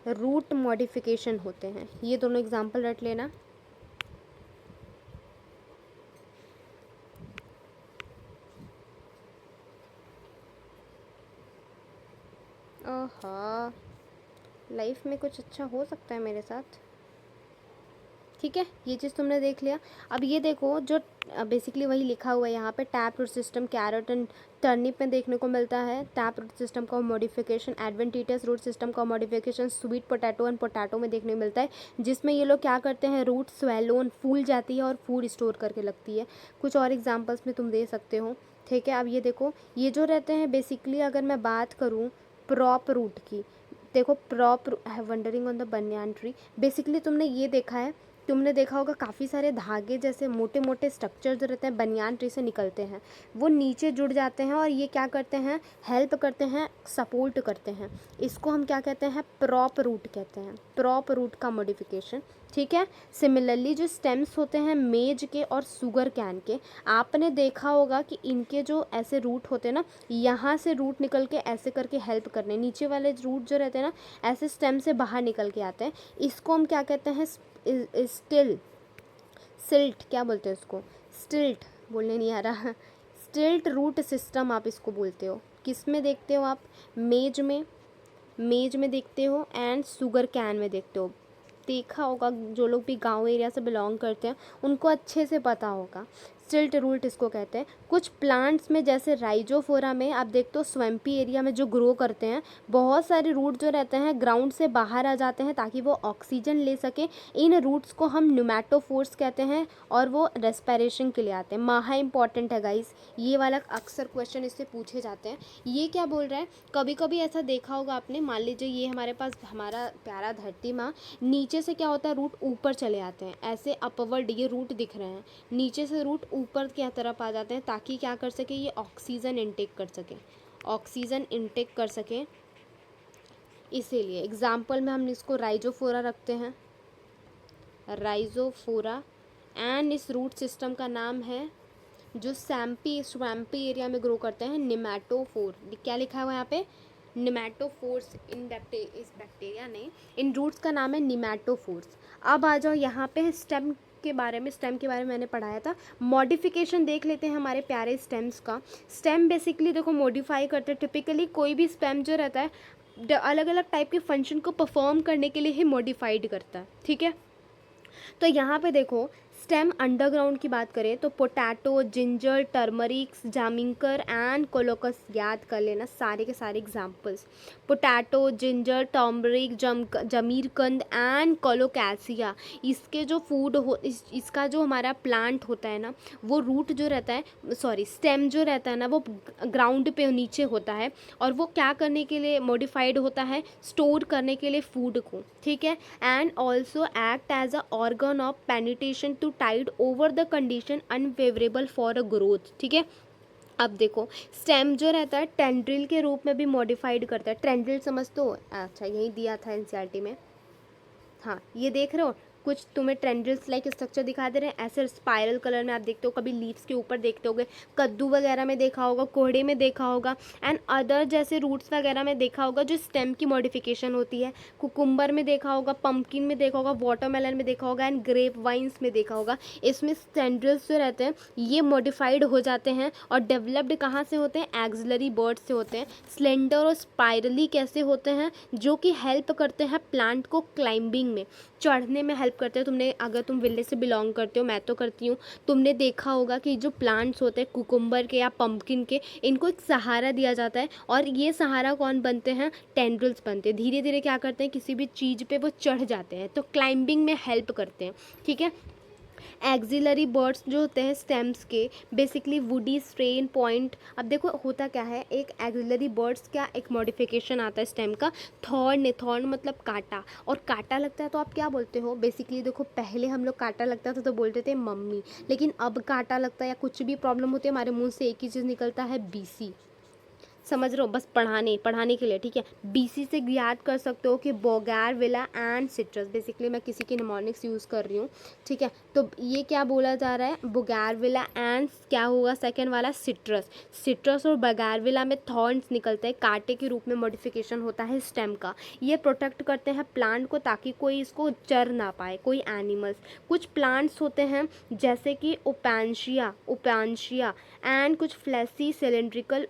रूट मॉडिफिकेशन होते हैं। ये दोनों एग्जांपल रट लेना। आहा, लाइफ में कुछ अच्छा हो सकता है मेरे साथ। ठीक है, ये चीज़ तुमने देख लिया। अब ये देखो, जो बेसिकली वही लिखा हुआ है यहाँ पे, tap root system carrot and turnip में देखने को मिलता है। टैप रूट सिस्टम का मॉडिफिकेशन, एडवेंटिटियस रूट सिस्टम का modification sweet potato and potato में देखने को मिलता है, जिसमें ये लोग क्या करते हैं, रूट स्वेलोन फूल जाती है और फूड स्टोर करके लगती है। कुछ और एग्जाम्पल्स में तुम दे सकते हो। ठीक है, अब ये देखो, ये जो रहते हैं बेसिकली, अगर मैं बात करूँ प्रॉप रूट की, देखो prop wondering on the banyan tree, basically तुमने देखा होगा काफ़ी सारे धागे जैसे मोटे मोटे स्ट्रक्चर जो रहते हैं बनियान ट्री से निकलते हैं, वो नीचे जुड़ जाते हैं और ये क्या करते हैं, हेल्प करते हैं, सपोर्ट करते हैं। इसको हम क्या कहते हैं, प्रॉप रूट कहते हैं, प्रॉप रूट का मॉडिफिकेशन। ठीक है, सिमिलरली जो स्टेम्स होते हैं मेज के और शुगर कैन के, आपने देखा होगा कि इनके जो ऐसे रूट होते हैं ना, यहाँ से रूट निकल के ऐसे करके हेल्प करने, नीचे वाले रूट जो रहते हैं ना ऐसे स्टेम से बाहर निकल के आते हैं। इसको हम क्या कहते हैं, सिल्ट, क्या बोलते हैं उसको, स्टिल्ट बोलने नहीं आ रहा, स्टिल्ट रूट सिस्टम आप इसको बोलते हो। किस में देखते हो आप, मेज में देखते हो एंड शुगर कैन में देखते हो। देखा होगा, जो लोग भी गांव एरिया से बिलोंग करते हैं उनको अच्छे से पता होगा। स्टिल्ट रूट इसको कहते हैं। कुछ प्लांट्स में जैसे राइजोफोरा में आप देखते हो स्वैम्पी एरिया में जो ग्रो करते हैं, बहुत सारे रूट जो रहते हैं ग्राउंड से बाहर आ जाते हैं ताकि वो ऑक्सीजन ले सके। इन रूट्स को हम न्यूमैटोफोर्स कहते हैं और वो रेस्पिरेशन के लिए आते हैं। महा इंपॉर्टेंट है गाइस, ये वाला अक्सर क्वेश्चन इससे पूछे जाते हैं। ये क्या बोल रहा है, कभी कभी ऐसा देखा होगा आपने, मान लीजिए ये हमारे पास हमारा प्यारा धरती माँ, नीचे से क्या होता है, रूट ऊपर चले आते हैं, ऐसे अपवर्ड ये रूट दिख रहे हैं, नीचे से रूट ऊपर की तरफ आ जाते हैं ताकि क्या कर सके, ये ऑक्सीजन इनटेक कर सके। इसीलिए एग्जाम्पल में हम इसको राइजोफोरा रखते हैं, राइजोफोरा। एंड इस रूट सिस्टम का नाम है, जो स्वैम्पी एरिया में ग्रो करते हैं, निमैटोफोर। क्या लिखा हुआ है यहाँ पे, निमैटोफोर्स। इस बैक्टीरिया ने, इन रूट्स का नाम है निमैटोफोर्स। अब आ जाओ यहाँ पे स्टेम के बारे में मैंने पढ़ाया था। मॉडिफिकेशन देख लेते हैं हमारे प्यारे स्टेम्स का। स्टेम बेसिकली देखो मॉडिफाई करते हैं, टिपिकली कोई भी स्टेम जो रहता है अलग अलग टाइप के फंक्शन को परफॉर्म करने के लिए ही मॉडिफाइड करता है। ठीक है, तो यहाँ पे देखो स्टेम अंडरग्राउंड की बात करें तो पोटैटो, जिंजर, टर्मरिक, जामिंकर एंड कोलोकस, याद कर लेना सारे के सारे एग्जांपल्स। पोटैटो, जिंजर, टर्मरिक, जमीरकंद एंड कोलोकैसिया, इसके जो फूड हो इसका जो हमारा प्लांट होता है ना, वो रूट जो रहता है, सॉरी स्टेम जो रहता है ना, वो ग्राउंड पे नीचे होता है और वो क्या करने के लिए मॉडिफाइड होता है, स्टोर करने के लिए फूड को। ठीक है, and also act as a organ of penetration to tide over the condition unfavourable for a growth. ठीक है, अब देखो स्टेम जो रहता है टेंड्रिल के रूप में भी मॉडिफाइड करता है। टेंड्रिल समझते हो, अच्छा यही दिया था एनसीईआरटी में। हाँ, ये देख रहे हो, कुछ तुम्हें टेंड्रिल्स लाइक स्ट्रक्चर दिखा दे रहे हैं, ऐसे स्पाइरल कलर में आप देखते हो, कभी लीव्स के ऊपर देखते होगे, कद्दू वगैरह में देखा होगा, कोहड़े में देखा होगा एंड अदर जैसे रूट्स वगैरह में देखा होगा जो स्टेम की मॉडिफिकेशन होती है। कुकुम्बर में देखा होगा, पंपकिन में देखा होगा, वाटरमेलन में देखा होगा एंड ग्रेप वाइन्स में देखा होगा। इसमें टेंड्रिल्स जो रहते हैं ये मॉडिफाइड हो जाते हैं और डेवलप्ड कहाँ से होते हैं, एक्सिलरी बर्ड से होते हैं। स्लेंडर और स्पाइरली कैसे होते हैं, जो कि हेल्प करते हैं प्लांट को क्लाइंबिंग में, चढ़ने में हेल्प करते हैं। तुमने, अगर तुम विलेज से बिलोंग करते हो, मैं तो करती हूँ, तुमने देखा होगा कि जो प्लांट्स होते हैं कुकुम्बर के या पंपकिन के, इनको एक सहारा दिया जाता है और ये सहारा कौन बनते हैं, टेंड्रिल्स बनते हैं। धीरे धीरे क्या करते हैं, किसी भी चीज़ पे वो चढ़ जाते हैं, तो क्लाइंबिंग में हेल्प करते हैं। ठीक है, एक्सिलरी बर्ड्स जो होते हैं स्टेम्स के, बेसिकली वुडी स्ट्रेन पॉइंट। अब देखो होता क्या है, एक एक्सिलरी बर्ड्स का एक मॉडिफिकेशन आता है स्टेम का, थॉर्न मतलब कांटा, और कांटा लगता है तो आप क्या बोलते हो, बेसिकली देखो पहले हम लोग कांटा लगता था तो बोलते थे मम्मी, लेकिन अब कांटा लगता है या कुछ भी प्रॉब्लम होती है हमारे मुंह से एक ही चीज़ निकलता है, बीसी। समझ रहे हो, बस पढ़ाने के लिए, ठीक है। BC से याद कर सकते हो कि बोगैरविला एंड सिट्रस, बेसिकली मैं किसी की निमोनिक्स यूज़ कर रही हूँ, ठीक है। तो ये क्या बोला जा रहा है, बोगैरविला एंड क्या होगा सेकेंड वाला, सिट्रस। सिट्रस और बोगैरविला में थॉर्न्स निकलते हैं, कांटे के रूप में मॉडिफिकेशन होता है स्टेम का। ये प्रोटेक्ट करते हैं प्लांट को ताकि कोई इसको चर ना पाए, कोई एनिमल्स। कुछ प्लांट्स होते हैं जैसे कि ओपांशिया एंड कुछ फ्लैसी सिलेंड्रिकल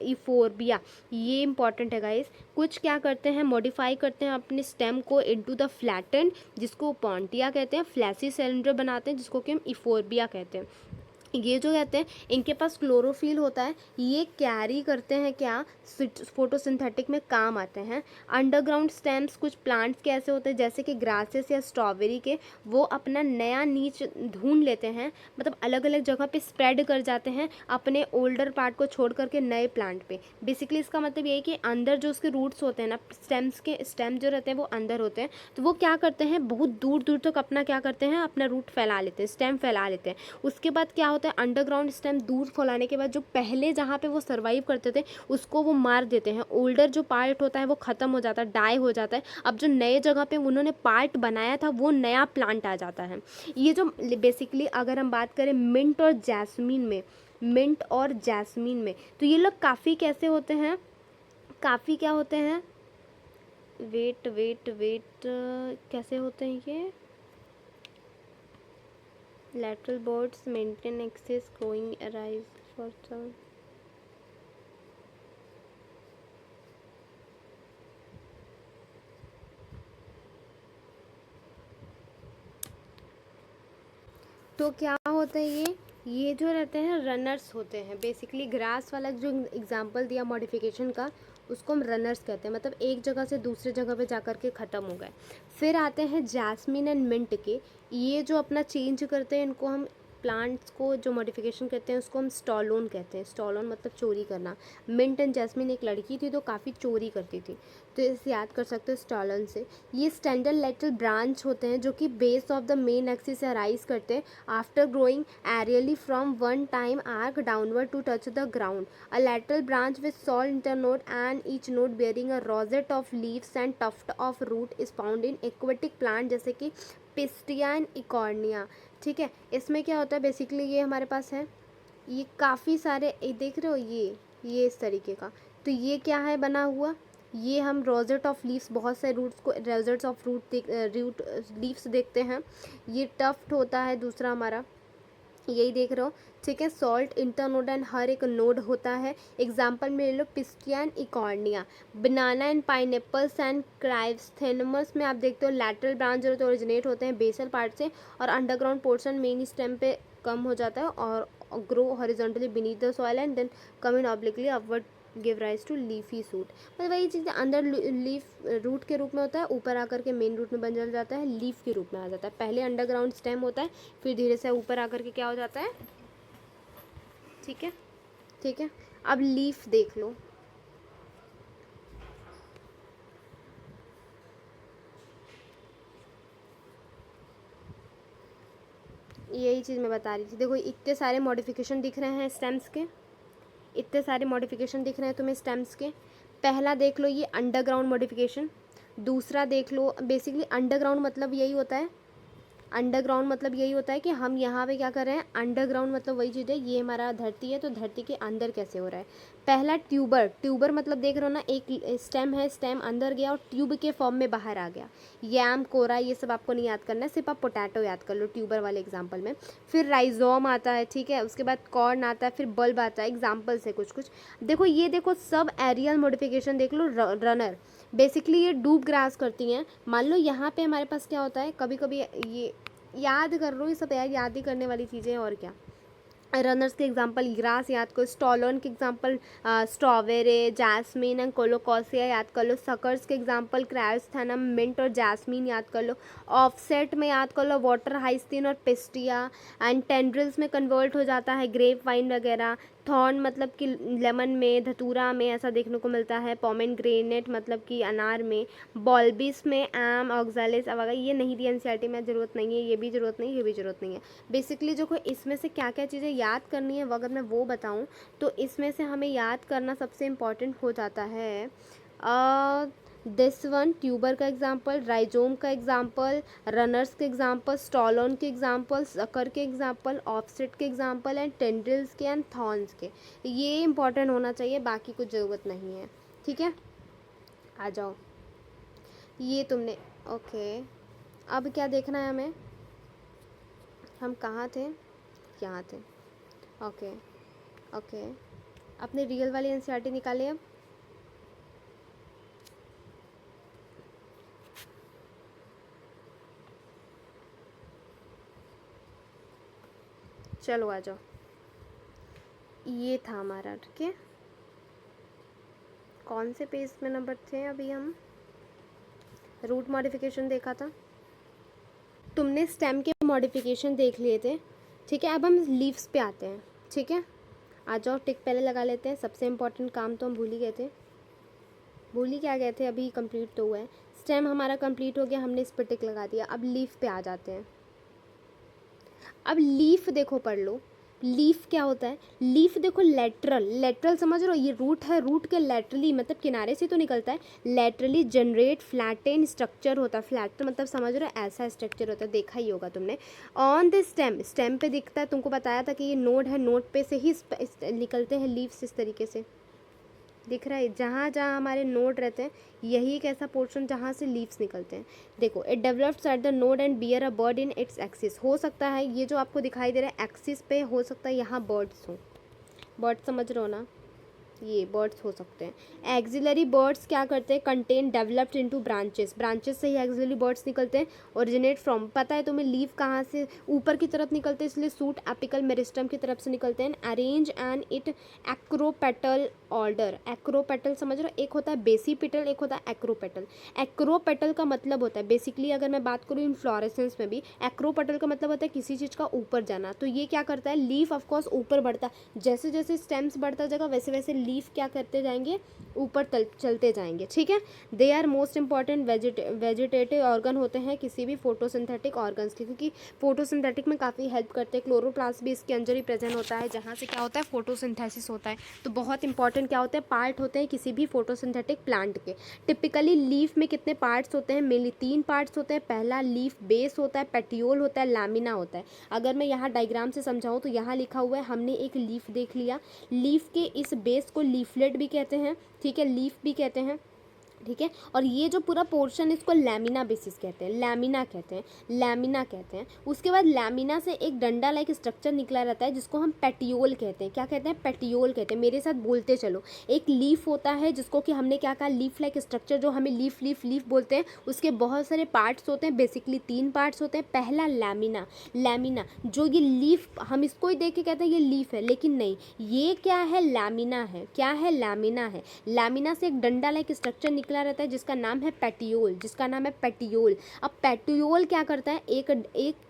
इफोर्बिया, ये इंपॉर्टेंट है गाइस। कुछ क्या करते हैं, मॉडिफाई करते हैं अपने स्टेम को इनटू द फ्लैटेंड, जिसको ओपांटिया कहते हैं, फ्लैसी सिलेंडर बनाते हैं जिसको कि हम इफोर्बिया कहते हैं। ये जो कहते हैं इनके पास क्लोरोफिल होता है, ये कैरी करते हैं क्या, फोटोसिंथेटिक में काम आते हैं। अंडरग्राउंड स्टेम्स कुछ प्लांट्स के ऐसे होते हैं जैसे कि ग्रासेस या स्ट्रॉबेरी के, वो अपना नया नीच ढूंढ लेते हैं, मतलब अलग अलग जगह पे स्प्रेड कर जाते हैं अपने ओल्डर पार्ट को छोड़ करके नए प्लांट पे। बेसिकली इसका मतलब ये है कि अंदर जो उसके रूट्स होते हैं ना, स्टेम जो रहते हैं वो अंदर होते हैं, तो वो क्या करते हैं बहुत दूर दूर तक अपना क्या करते हैं, अपना रूट फैला लेते हैं, स्टेम फैला लेते हैं। उसके बाद क्या होता है, अंडरग्राउंड स्टेम दूर फैलाने के बाद जो पहले जहाँ पे वो सर्वाइव करते थे उसको वो मार देते हैं, ओल्डर जो पार्ट होता है वो ख़त्म हो जाता है, डाई हो जाता है। अब जो नए जगह पे उन्होंने पार्ट बनाया था वो नया प्लांट आ जाता है। ये जो बेसिकली अगर हम बात करें मिंट और जैस्मीन में, तो ये लोग काफ़ी कैसे होते हैं, काफ़ी क्या होते हैं, वेट कैसे होते हैं ये, lateral buds maintain excess growing arise for some। तो क्या होता है ये जो रहते हैं रनर्स होते हैं। बेसिकली ग्रास वाला जो एग्जांपल दिया मॉडिफिकेशन का, उसको हम रनर्स कहते हैं, मतलब एक जगह से दूसरे जगह पे जाकर के ख़त्म हो गए। फिर आते हैं जैस्मिन एंड मिंट के, ये जो अपना चेंज करते हैं, इनको हम प्लांट्स को जो मॉडिफिकेशन करते हैं उसको हम स्टॉलोन कहते हैं। स्टॉलोन मतलब चोरी करना। मिंट एंड जैस्मिन एक लड़की थी तो काफ़ी चोरी करती थी, तो इसे याद कर सकते हो स्टॉलोन से। ये स्टैंडर्ड लेटरल ब्रांच होते हैं जो कि base of the main axis से अराइज करते हैं after growing aerially from one time arch downward to touch the ground. A lateral branch with sole internode and each node bearing a rosette of leaves and tuft of root is found in aquatic plant जैसे कि पिस्टिया एंड इकॉर्निया, ठीक है। इसमें क्या होता है, बेसिकली ये हमारे पास है, ये काफ़ी सारे देख रहे हो, ये इस तरीके का, तो ये क्या है बना हुआ, ये हम रोजेट ऑफ लीव्स, बहुत से रूट्स को रोजेट्स ऑफ रूट लीव्स देखते हैं। ये टफ्ट होता है दूसरा हमारा, यही देख रहे हो, ठीक है। सॉल्ट इंटरनोड एंड हर एक नोड होता है। एग्जाम्पल में ले लो pistia and eichhornia. Banana and pineapples and chrysanthemums में आप देखते हो लैटरल ब्रांच जो ओरिजिनेट होते हैं बेसल पार्ट से, और अंडरग्राउंड पोर्शन मेन स्टेम पे कम हो जाता है और grow horizontally beneath the soil and then come in obliquely upward give rise to leafy shoot. मतलब वही चीज़ अंदर लीफ रूट के रूप में होता है, ऊपर आकर के मेन रूट में बन जाता है, लीफ के रूप में आ जाता है। पहले अंडरग्राउंड स्टेम होता है, फिर धीरे से ऊपर आकर के क्या हो जाता है, ठीक है, ठीक है। अब लीफ देख लो, यही चीज़ मैं बता रही थी। देखो इतने सारे मॉडिफिकेशन दिख रहे हैं स्टेम्स के, इतने सारे मॉडिफिकेशन दिख रहे हैं तुम्हें स्टेम्स के। पहला देख लो ये अंडरग्राउंड मॉडिफिकेशन, दूसरा देख लो, बेसिकली अंडरग्राउंड मतलब यही होता है, अंडरग्राउंड मतलब यही होता है कि हम यहाँ पे क्या कर रहे हैं, अंडरग्राउंड मतलब वही चीज़ है, ये हमारा धरती है तो धरती के अंदर कैसे हो रहा है। पहला ट्यूबर मतलब देख रहे हो ना, एक स्टेम है, स्टेम अंदर गया और ट्यूब के फॉर्म में बाहर आ गया। यैम, कोरा, ये सब आपको नहीं याद करना है, सिर्फ आप पोटैटो याद कर लो ट्यूबर वाले एग्जाम्पल में। फिर राइजोम आता है, ठीक है, उसके बाद कॉर्न आता है, फिर बल्ब आता है। एग्जाम्पल्स है कुछ कुछ, देखो ये देखो सब एरियल मॉडिफिकेशन देख लो। रनर बेसिकली ये डूब ग्रास करती हैं। मान लो यहाँ पे हमारे पास क्या होता है, कभी कभी ये याद कर लो, ये सब याद ही करने वाली चीज़ें हैं और क्या। रनर्स के एग्जांपल ग्रास याद करो, स्टॉलोन के एग्जांपल स्ट्रॉबेरी, जैस्मिन एंड कोलोकॉसिया याद कर लो। सकर्स के एग्जांपल क्राइस्थेनम, मिंट और जैस्मिन याद कर लो। ऑफसेट में याद कर लो वाटर हाइस्टिन और पिस्टिया एंड टेंड्रिल्स में कन्वर्ट हो जाता है ग्रेप वाइन वगैरह। थॉर्न मतलब कि लेमन में, धतूरा में ऐसा देखने को मिलता है। पोमेग्रेनेट मतलब कि अनार में। बॉल्बिस में आम, ऑक्सैलिस वगैरह। ये नहीं दिया एनसीईआरटी में, ज़रूरत नहीं है, ये भी ज़रूरत नहीं, ये भी ज़रूरत नहीं है। बेसिकली जो इसमें से क्या क्या चीज़ें याद करनी है, वो अगर मैं वो बताऊँ तो इसमें से हमें याद करना सबसे इम्पॉर्टेंट हो जाता है दिस वन, ट्यूबर का एग्जाम्पल, राइजोम का एग्जाम्पल, रनर्स के एग्जाम्पल, स्टॉलोन के एग्जाम्पल, सकर के एग्जाम्पल, ऑफसेट के एग्जाम्पल एंड टेंड्रिल्स के एंड थॉर्न्स के। ये इंपॉर्टेंट होना चाहिए, बाकी कुछ ज़रूरत नहीं है। ठीक है, आ जाओ। ये तुमने ओके। अब क्या देखना है हमें, हम कहाँ थे, यहाँ थे। ओके ओके, अपने रियल वाली एनसीईआरटी निकाले अब। चलो आ जाओ, ये था हमारा। ठीक है, कौन से पेज में नंबर थे अभी हम, रूट मॉडिफिकेशन देखा था, तुमने स्टेम के मॉडिफिकेशन देख लिए थे। ठीक है, अब हम लीव्स पे आते हैं। ठीक है, आ जाओ, टिक पहले लगा लेते हैं। सबसे इम्पोर्टेंट काम तो हम भूल ही गए थे, भूल ही क्या गए थे, अभी कंप्लीट तो हुआ है। स्टेम हमारा कंप्लीट हो गया, हमने इस पर टिक लगा दिया। अब लीफ पे आ जाते हैं। अब लीफ देखो, पढ़ लो। लीफ क्या होता है, लीफ देखो लेटरल, लेटरल समझ रहे हो, ये रूट है, रूट के लेटरली मतलब किनारे से तो निकलता है, लेटरली जनरेट फ्लैटेन स्ट्रक्चर होता है। फ्लैट मतलब समझ रहे हो, ऐसा स्ट्रक्चर होता है, देखा ही होगा तुमने। ऑन द स्टेम, स्टेम पे दिखता है, तुमको बताया था कि ये नोड है, नोड पे से ही निकलते हैं लीव्स इस तरीके से, दिख रहा है। जहाँ जहाँ हमारे नोड रहते हैं, यही एक ऐसा पोर्शन जहाँ से लीव्स निकलते हैं। देखो, it develops at the node and bear a bird in its axis. हो सकता है ये जो आपको दिखाई दे रहा है एक्सिस पे, हो सकता है यहाँ बर्ड्स हो, बर्ड समझ रहे हो ना, ये बर्ड्स हो सकते हैं। एक्सिलरी बर्ड्स क्या करते हैं, contain developed into branches, branches से ही एक्सिलरी बर्ड्स निकलते हैं। ओरिजिनेट फ्रॉम, पता है तुम्हें लीव कहाँ से, ऊपर की तरफ निकलते हैं, इसलिए सूट एपिकल मेरिस्टम की तरफ से निकलते हैं। Arrange and it acropetal order, acropetal समझ रहे हो, एक होता है बेसीपेटल, एक होता है एक्रोपेटल। एक्रोपेटल का मतलब होता है बेसिकली, अगर मैं बात करूँ इन्फ्लोरेसेंस में भी, एक्रोपेटल का मतलब होता है किसी चीज़ का ऊपर जाना। तो ये क्या करता है, लीफ ऑफकोर्स ऊपर बढ़ता है, जैसे जैसे स्टेम्स बढ़ता जाएगा वैसे वैसे लीफ क्या करते जाएंगे, ऊपर चलते जाएंगे। ठीक है, they are most important vegetative organ होते हैं किसी भी फोटोसिंथेटिक ऑर्गन्स के, क्योंकि फोटोसिंथेटिक में काफ़ी हेल्प करते हैं। क्लोरोप्लास्ट भी इसके अंदर ही प्रेजेंट होता है, जहाँ से क्या होता है, फोटोसिंथेसिस होता है। तो बहुत इंपॉर्टेंट क्या होते हैं, पार्ट होते हैं किसी भी फोटोसिंथेटिक प्लांट के। टिपिकली लीफ में कितने पार्ट्स होते हैं, मेनली 3 पार्ट्स होते हैं। पहला लीफ बेस होता है, पेटियोल होता है, लैमिना होता है। अगर मैं यहाँ डायग्राम से समझाऊँ तो यहाँ लिखा हुआ है, हमने एक लीफ देख लिया, लीफ के इस बेस को लीफलेट भी कहते हैं। ठीक है, लीफ भी कहते हैं। ठीक है, और ये जो पूरा पोर्शन इसको लैमिना बेसिस कहते हैं, लैमिना कहते हैं, लैमिना कहते हैं। उसके बाद लैमिना से एक डंडा लाइक स्ट्रक्चर निकला रहता है जिसको हम पेटियोल कहते हैं। क्या कहते हैं, पेटियोल कहते हैं। मेरे साथ बोलते चलो। एक लीफ होता है जिसको कि हमने क्या कहा, लीफ लाइक स्ट्रक्चर, जो हमें लीफ लीफ लीफ बोलते हैं, उसके बहुत सारे पार्ट्स होते हैं, बेसिकली 3 पार्ट्स होते हैं। पहला लैमिना, लैमिना जो ये लीफ, हम इसको ही देख के कहते हैं ये लीफ है, लेकिन नहीं, ये क्या है, लैमिना है। क्या है, लैमिना है। लैमिना से एक डंडा लाइक स्ट्रक्चर निकला रहता है जिसका नाम है पेटियोल, जिसका नाम है पेटियोल। अब पेटियोल क्या करता है, एक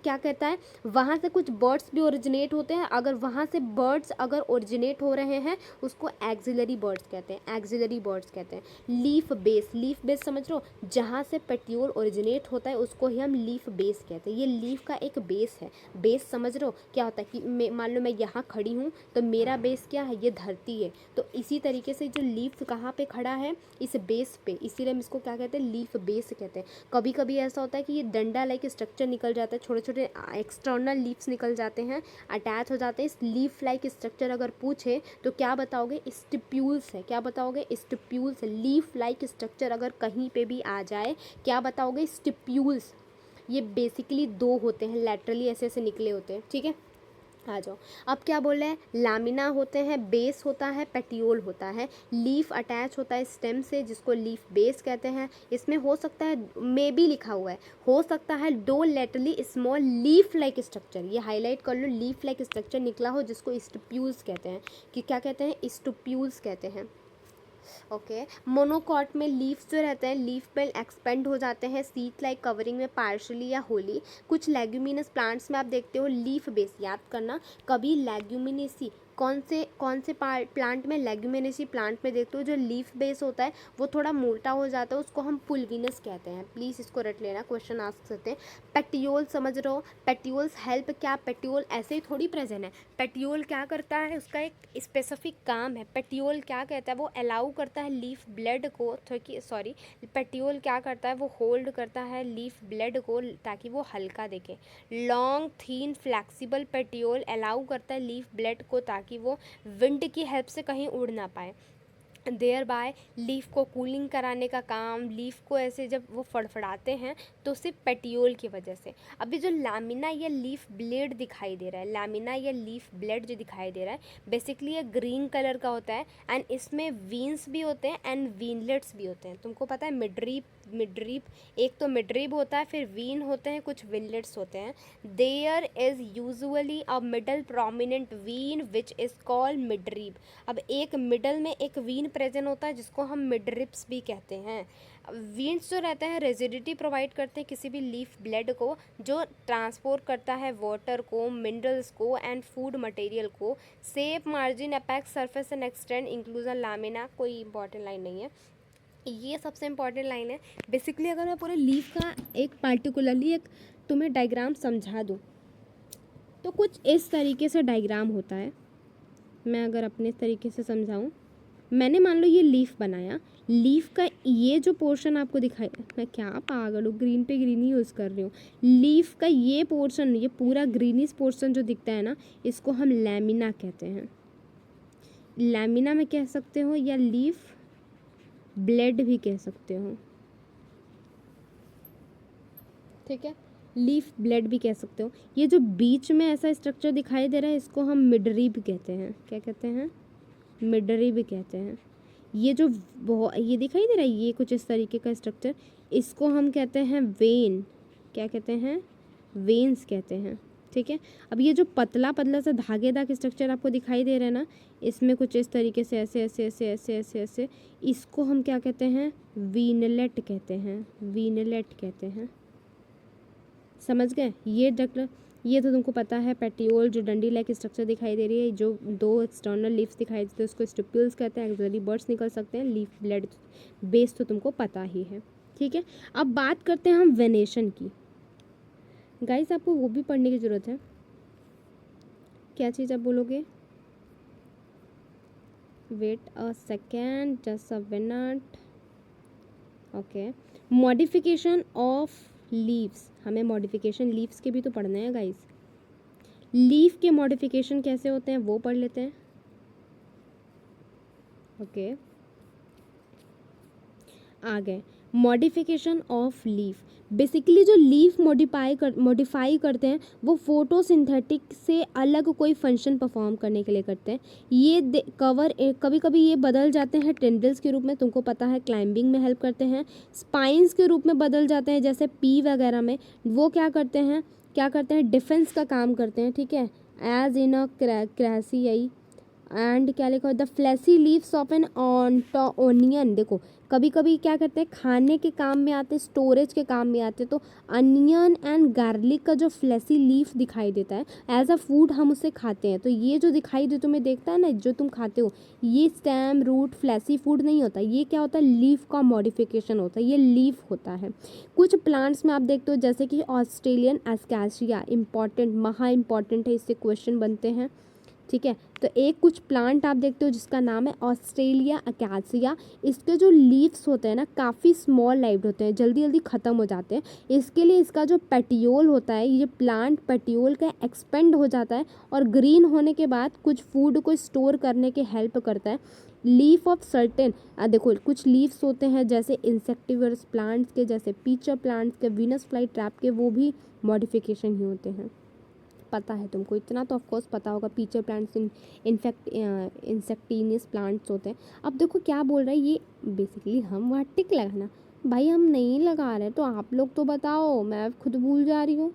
क्या कहता है, वहाँ से कुछ बर्ड्स भी ओरिजिनेट होते हैं। अगर वहाँ से बर्ड्स अगर ओरिजिनेट हो रहे हैं, उसको एक्सिलरी बर्ड्स कहते हैं, एक्सिलरी बर्ड्स कहते हैं। लीफ बेस, लीफ बेस समझ लो, जहाँ से पेटियोल ओरिजिनेट होता है उसको ही हम लीफ बेस कहते हैं। ये लीफ का एक बेस है। बेस समझ लो क्या होता है कि मान लो मैं यहाँ खड़ी हूँ तो मेरा बेस क्या है, ये धरती है। तो इसी तरीके से जो लीफ कहाँ पे खड़ा है, इस बेस पे, इसीलिए हम इसको क्या कहते हैं, लीफ बेस कहते हैं। कभी कभी ऐसा होता है कि ये डंडा लाइक स्ट्रक्चर निकल जाता है, छोटे छोटे एक्सटर्नल लीव्स निकल जाते हैं, अटैच हो जाते हैं। इस लीफ लाइक स्ट्रक्चर अगर पूछे तो क्या बताओगे, स्टिप्यूल्स है। क्या बताओगे, स्टिप्यूल्स। लीफ लाइक स्ट्रक्चर अगर कहीं पे भी आ जाए, क्या बताओगे, स्टिप्यूल्स। ये बेसिकली 2 होते हैं, लैटरली ऐसे ऐसे निकले होते हैं। ठीक है, आ जाओ। अब क्या बोल रहे हैं, लामिना होते हैं, बेस होता है, पेटियोल होता है, लीफ अटैच होता है स्टेम से जिसको लीफ बेस कहते हैं। इसमें हो सकता है, मे बी लिखा हुआ है, हो सकता है 2 laterally small leaf like structure, ये हाईलाइट कर लो, लीफ लाइक स्ट्रक्चर निकला हो जिसको स्टिप्यूल्स कहते हैं। कि क्या कहते हैं, स्टिप्यूल्स कहते हैं। ओके, मोनोकॉट में लीव्स जो रहते हैं, लीफ पे एक्सपेंड हो जाते हैं सीट लाइक कवरिंग में, पार्शली या होली। कुछ लेग्यूमिनस प्लांट्स में आप देखते हो लीफ बेस, याद करना कभी लेग्यूमिनेसी कौन से प्लांट में, लेग्यूमिनेसी प्लांट में देखते हो जो लीफ बेस होता है वो थोड़ा मोटा हो जाता है, उसको हम पुल्विनस कहते हैं। प्लीज़ इसको रट लेना, क्वेश्चन आस्क सकते हैं। पेटियोल समझ रहे हो, पेटियोल्स हेल्प, क्या पेटियोल ऐसे ही थोड़ी प्रेजेंट है। पेटियोल क्या करता है, उसका एक स्पेसिफिक काम है। पेटियोल क्या कहता है, वो अलाउ करता है लीफ ब्लड को, सॉरी, पेटियोल क्या करता है, वो होल्ड करता है लीफ ब्लड को ताकि वो हल्का दिखे। लॉन्ग थीन फ्लैक्सिबल पेटियोल अलाउ करता है लीफ ब्लड को ताकि वो विंड की हेल्प से कहीं उड़ ना पाए। देयर बाय लीफ को कूलिंग कराने का काम, लीफ को ऐसे जब वो फड़फड़ाते हैं तो सिर्फ पेटियोल की वजह से। अभी जो लामिना या लीफ ब्लेड दिखाई दे रहा है, लामिना या लीफ ब्लेड जो दिखाई दे रहा है, बेसिकली ये ग्रीन कलर का होता है एंड इसमें वीन्स भी होते हैं एंड वीनलेट्स भी होते हैं। तुमको पता है मिडरीप एक तो मिडरीब होता है, फिर वीन होते हैं, कुछ विनलेट्स होते हैं। There is usually a middle prominent vein which is called midrib. अब एक मिडल में एक वीन प्रेजेंट होता है जिसको हम मिडरिप्स भी कहते हैं। वीन्स जो रहते हैं रेजिडिटी प्रोवाइड करते हैं किसी भी लीफ ब्लेड को, जो ट्रांसपोर्ट करता है वाटर को, मिनरल्स को एंड फूड मटेरियल को। Shape margin apex surface and extent inclusion lamina, कोई इंपॉर्टेंट लाइन नहीं है, ये सबसे इम्पॉर्टेंट लाइन है। बेसिकली अगर मैं पूरे लीफ का एक पार्टिकुलरली एक तुम्हें डायग्राम समझा दूँ तो कुछ इस तरीके से डायग्राम होता है। मैं अगर अपने तरीके से समझाऊँ, मैंने मान लो ये लीफ बनाया, लीफ का ये जो पोर्शन आपको दिखाई, मैं क्या पागल हूँ, ग्रीन पे ग्रीन ही यूज़ कर रही हूँ। लीफ का ये पोर्शन, ये पूरा ग्रीनिश पोर्शन जो दिखता है ना, इसको हम लैमिना कहते हैं। लैमिना में कह सकते हो या लीफ ब्लेड भी कह सकते हो, ठीक है, लीफ ब्लेड भी कह सकते हो। ये जो बीच में ऐसा स्ट्रक्चर दिखाई दे रहा है इसको हम मिडरीब कहते हैं। क्या कहते हैं, मिडरीब कहते हैं। ये जो ये दिखाई दे रहा है, ये कुछ इस तरीके का स्ट्रक्चर, इसको हम कहते हैं वेन। क्या कहते हैं, वेन्स कहते हैं, ठीक है। अब ये जो पतला पतला सा धागेदार स्ट्रक्चर आपको दिखाई दे रहा है ना, इसमें कुछ इस तरीके से ऐसे ऐसे ऐसे ऐसे ऐसे ऐसे, इसको हम क्या कहते हैं, वीनलेट कहते हैं, वीनलेट कहते हैं। समझ गए, ये तो तुमको पता है। पेटियोल जो डंडी लाइक स्ट्रक्चर दिखाई दे रही है, जो दो एक्सटर्नल लीव्स दिखाई देते हैं उसको स्टिप्यूल्स कहते हैं। एक्सिलरी बर्ड्स निकल सकते हैं। लीफ ब्लेड बेस तो तुमको पता ही है, ठीक है। अब बात करते हैं हम वेनेशन की। गाइस आपको वो भी पढ़ने की ज़रूरत है। क्या चीज़ आप बोलोगे, wait a second, just a minute. Okay, modification of leaves, हमें मॉडिफिकेशन लीव्स के भी तो पढ़ने हैं गाइस। लीफ के मॉडिफिकेशन कैसे होते हैं वो पढ़ लेते हैं। ओके, आ गए मॉडिफिकेशन ऑफ लीफ। बेसिकली जो लीफ मॉडिफाई करते हैं वो फोटोसिंथेटिक से अलग कोई फंक्शन परफॉर्म करने के लिए करते हैं। ये कभी कभी ये बदल जाते हैं टेंडल्स के रूप में, तुमको पता है क्लाइंबिंग में हेल्प करते हैं। स्पाइंस के रूप में बदल जाते हैं, जैसे पी वगैरह में वो क्या करते हैं डिफेंस का काम करते हैं, ठीक है। एज इन अ क्रैसियाई एंड क्या लिखा, the fleshy leaves of an onion. देखो कभी कभी क्या करते हैं, खाने के काम में आते, स्टोरेज के काम में आते, तो अनियन एंड गार्लिक का जो फ्लैसी लीफ दिखाई देता है एज अ फूड हम उसे खाते हैं। तो ये जो दिखाई दे तुम्हें देखता है ना, जो तुम खाते हो, ये स्टेम रूट फ्लैसी फूड नहीं होता, ये क्या होता है, लीफ का मॉडिफिकेशन होता है, ये लीफ होता है। कुछ प्लांट्स में आप देखते हो जैसे कि ऑस्ट्रेलियन एस्कैसिया, इंपॉर्टेंट, महा इंपॉर्टेंट है, इससे क्वेश्चन बनते हैं, ठीक है। तो एक कुछ प्लांट आप देखते हो जिसका नाम है ऑस्ट्रेलिया अकासिया। इसके जो लीव्स होते हैं ना काफ़ी स्मॉल लाइव्ड होते हैं, जल्दी जल्दी ख़त्म हो जाते हैं। इसके लिए इसका जो पेटियोल होता है, ये प्लांट पेटियोल का एक्सपेंड हो जाता है और ग्रीन होने के बाद कुछ फूड को स्टोर करने के हेल्प करता है। लीफ ऑफ सर्टेन, देखो कुछ लीव्स होते हैं जैसे इंसेक्टिवर्स प्लांट्स के, जैसे पीचर प्लांट्स के, वीनस फ्लाई ट्रैप के, वो भी मॉडिफिकेशन ही होते हैं। पता है तुमको, इतना तो ऑफकोर्स पता होगा, पीचर प्लांट्स इंसेक्टिनियस प्लांट्स होते हैं। अब देखो क्या बोल रहा है ये, बेसिकली हम वहाँ टिक लगाना, भाई हम नहीं लगा रहे तो आप लोग तो बताओ, मैं खुद भूल जा रही हूँ,